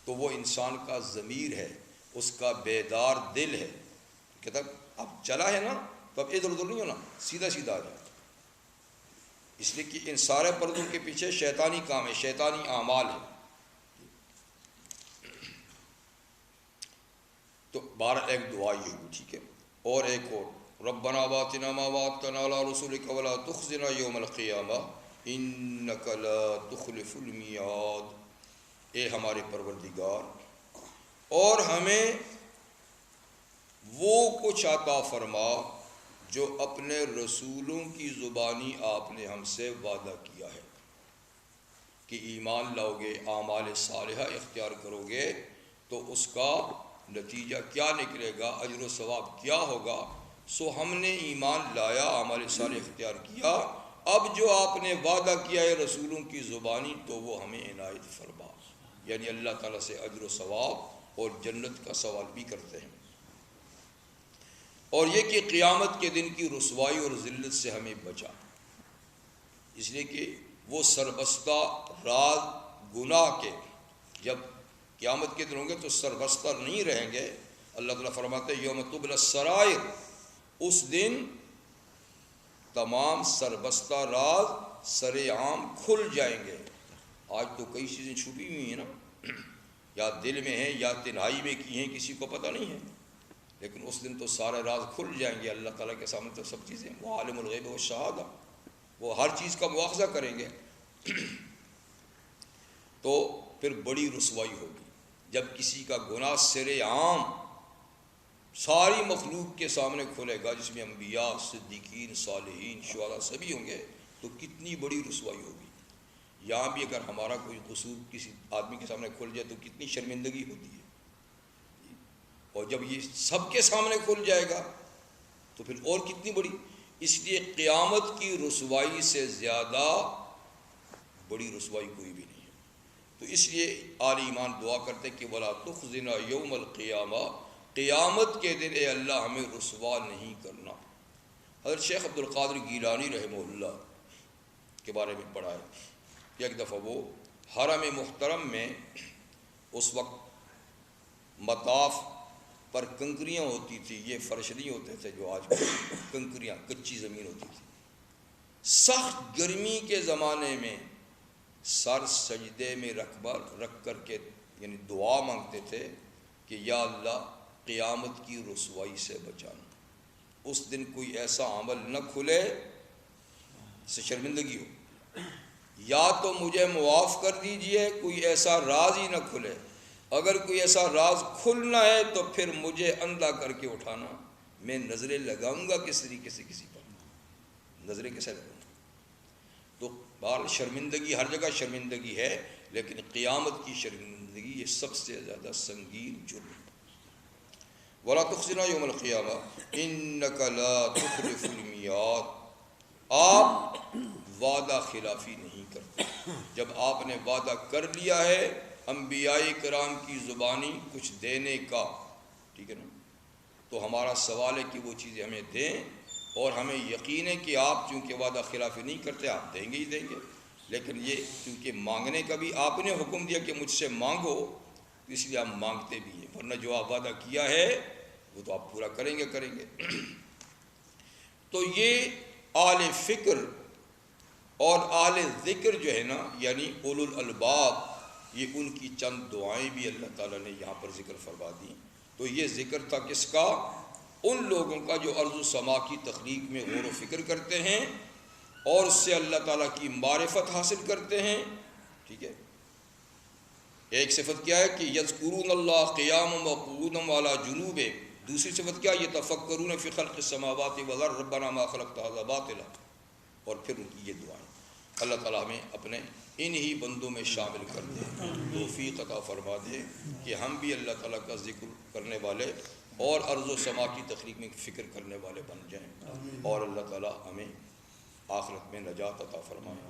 تو وہ انسان کا ضمیر ہے، اس کا بیدار دل ہے، کہتا اب چلا ہے نا تو اب ادھر ادھر نہیں ہونا، سیدھا سیدھا آ جائے۔ اس لیے کہ ان سارے پردوں کے پیچھے شیطانی کام ہے، شیطانی اعمال ہے۔ تو بارہ ایک دعا یہ ہوئی، ٹھیک ہے، اور ایک اور ربنا واتنا ما وعدتنا علی رسولک ولا تخزنا یوم القیامہ انک لا تخلف المیعاد۔ اے ہمارے پروردگار، اور ہمیں وہ کچھ عطا فرما جو اپنے رسولوں کی زبانی آپ نے ہم سے وعدہ کیا ہے کہ ایمان لاؤ گے، اعمال صالحہ اختیار کرو گے تو اس کا نتیجہ کیا نکلے گا، اجر و ثواب کیا ہوگا۔ سو ہم نے ایمان لایا، اعمال صالح اختیار کیا، اب جو آپ نے وعدہ کیا ہے رسولوں کی زبانی تو وہ ہمیں عنایت فرما۔ یعنی اللہ تعالیٰ سے اجر و ثواب اور جنت کا سوال بھی کرتے ہیں، اور یہ کہ قیامت کے دن کی رسوائی اور ذلت سے ہمیں بچا، اس لیے کہ وہ سربستہ راز گناہ کے جب قیامت کے دن ہوں گے تو سربستہ نہیں رہیں گے۔ اللہ تعالیٰ فرماتے ہیں یوم تبلی السرائر، اس دن تمام سربستہ راز سر عام کھل جائیں گے۔ آج تو کئی چیزیں چھپی ہوئی ہیں نا، یا دل میں ہیں یا تنہائی میں کی ہیں، کسی کو پتہ نہیں ہے، لیکن اس دن تو سارے راز کھل جائیں گے اللہ تعالیٰ کے سامنے، تو سب چیزیں، وہ عالم الغیب والشہادہ، وہ ہر چیز کا مواخذہ کریں گے۔ تو پھر بڑی رسوائی ہوگی جب کسی کا گناہ سر عام ساری مخلوق کے سامنے کھلے گا، جس میں انبیاء، صدیقین، صالحین، شہداء سبھی ہوں گے، تو کتنی بڑی رسوائی ہوگی۔ یہاں بھی اگر ہمارا کوئی قصور کسی آدمی کے سامنے کھل جائے تو کتنی شرمندگی ہوتی ہے، اور جب یہ سب کے سامنے کھل جائے گا تو پھر اور کتنی بڑی۔ اس لیے قیامت کی رسوائی سے زیادہ بڑی رسوائی کوئی بھی نہیں ہے۔ تو اس لیے آل ایمان دعا کرتے کہ ولا تخزنا یوم القیامہ، قیامت کے دن اے اللہ ہمیں رسوا نہیں کرنا۔ حضرت شیخ عبد القادر گیلانی رحمہ اللہ کے بارے میں پڑھا ہے، ایک دفعہ وہ حرم محترم میں اس وقت مطاف پر کنکریاں ہوتی تھی، یہ فرش نہیں ہوتے تھے جو آج کنکریاں، کچی زمین ہوتی تھی۔ سخت گرمی کے زمانے میں سر سجدے میں رکھ کر کے یعنی دعا مانگتے تھے کہ یا اللہ قیامت کی رسوائی سے بچانا، اس دن کوئی ایسا عمل نہ کھلے سے شرمندگی ہو، یا تو مجھے معاف کر دیجئے، کوئی ایسا راز ہی نہ کھلے، اگر کوئی ایسا راز کھلنا ہے تو پھر مجھے اندھا کر کے اٹھانا، میں نظریں لگاؤں گا کس طریقے سے، کسی پر نظریں کیسے لگاؤں گا۔ تو بہر شرمندگی ہر جگہ شرمندگی ہے، لیکن قیامت کی شرمندگی یہ سب سے زیادہ سنگین جرم ہے۔ وَلَا تُخْزِنَا يَوْمَ الْقِيَامَةِ إِنَّكَ لَا تُخْلِفُ الْمِيعَادَ، آپ وعدہ خلافی نہیں کرتے۔ جب آپ نے وعدہ کر لیا ہے انبیاء کرام کی زبانی کچھ دینے کا، ٹھیک ہے نا، تو ہمارا سوال ہے کہ وہ چیزیں ہمیں دیں، اور ہمیں یقین ہے کہ آپ چونکہ وعدہ خلافی نہیں کرتے، آپ دیں گے ہی دیں گے۔ لیکن یہ کیونکہ مانگنے کا بھی آپ نے حکم دیا کہ مجھ سے مانگو، اس لیے ہم مانگتے بھی ہیں، ورنہ جو آپ وعدہ کیا ہے وہ تو آپ پورا کریں گے۔ تو یہ اہل فکر اور اہل ذکر جو ہے نا، یعنی اولو الالباب، یہ ان کی چند دعائیں بھی اللہ تعالیٰ نے یہاں پر ذکر فرما دی۔ تو یہ ذکر تھا کس کا؟ ان لوگوں کا جو ارض و سما کی تخلیق میں غور و فکر کرتے ہیں اور اس سے اللہ تعالیٰ کی معرفت حاصل کرتے ہیں، ٹھیک ہے۔ ایک صفت کیا ہے کہ یذکرون اللہ قیاما وقعودا وعلی جنوب، دوسری صفت کیا؟ یتفکرون فی خلق السماوات والارض ربنا ما خلقت ھذا باطلا، اور پھر ان کی یہ دعائیں۔ اللہ تعالیٰ ہمیں اپنے انہی بندوں میں شامل کر دے، توفیق عطا فرما دے کہ ہم بھی اللہ تعالیٰ کا ذکر کرنے والے اور ارض و سما کی تخلیق میں فکر کرنے والے بن جائیں، اور اللہ تعالیٰ ہمیں آخرت میں نجات عطا فرمائے۔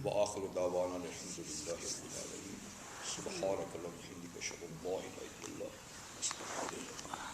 وآخر دعوانا الحمد للہ رب العالمین۔ سبحانک اللہم و بحمدک اشہد ان لا الہ الا انت استغفرک۔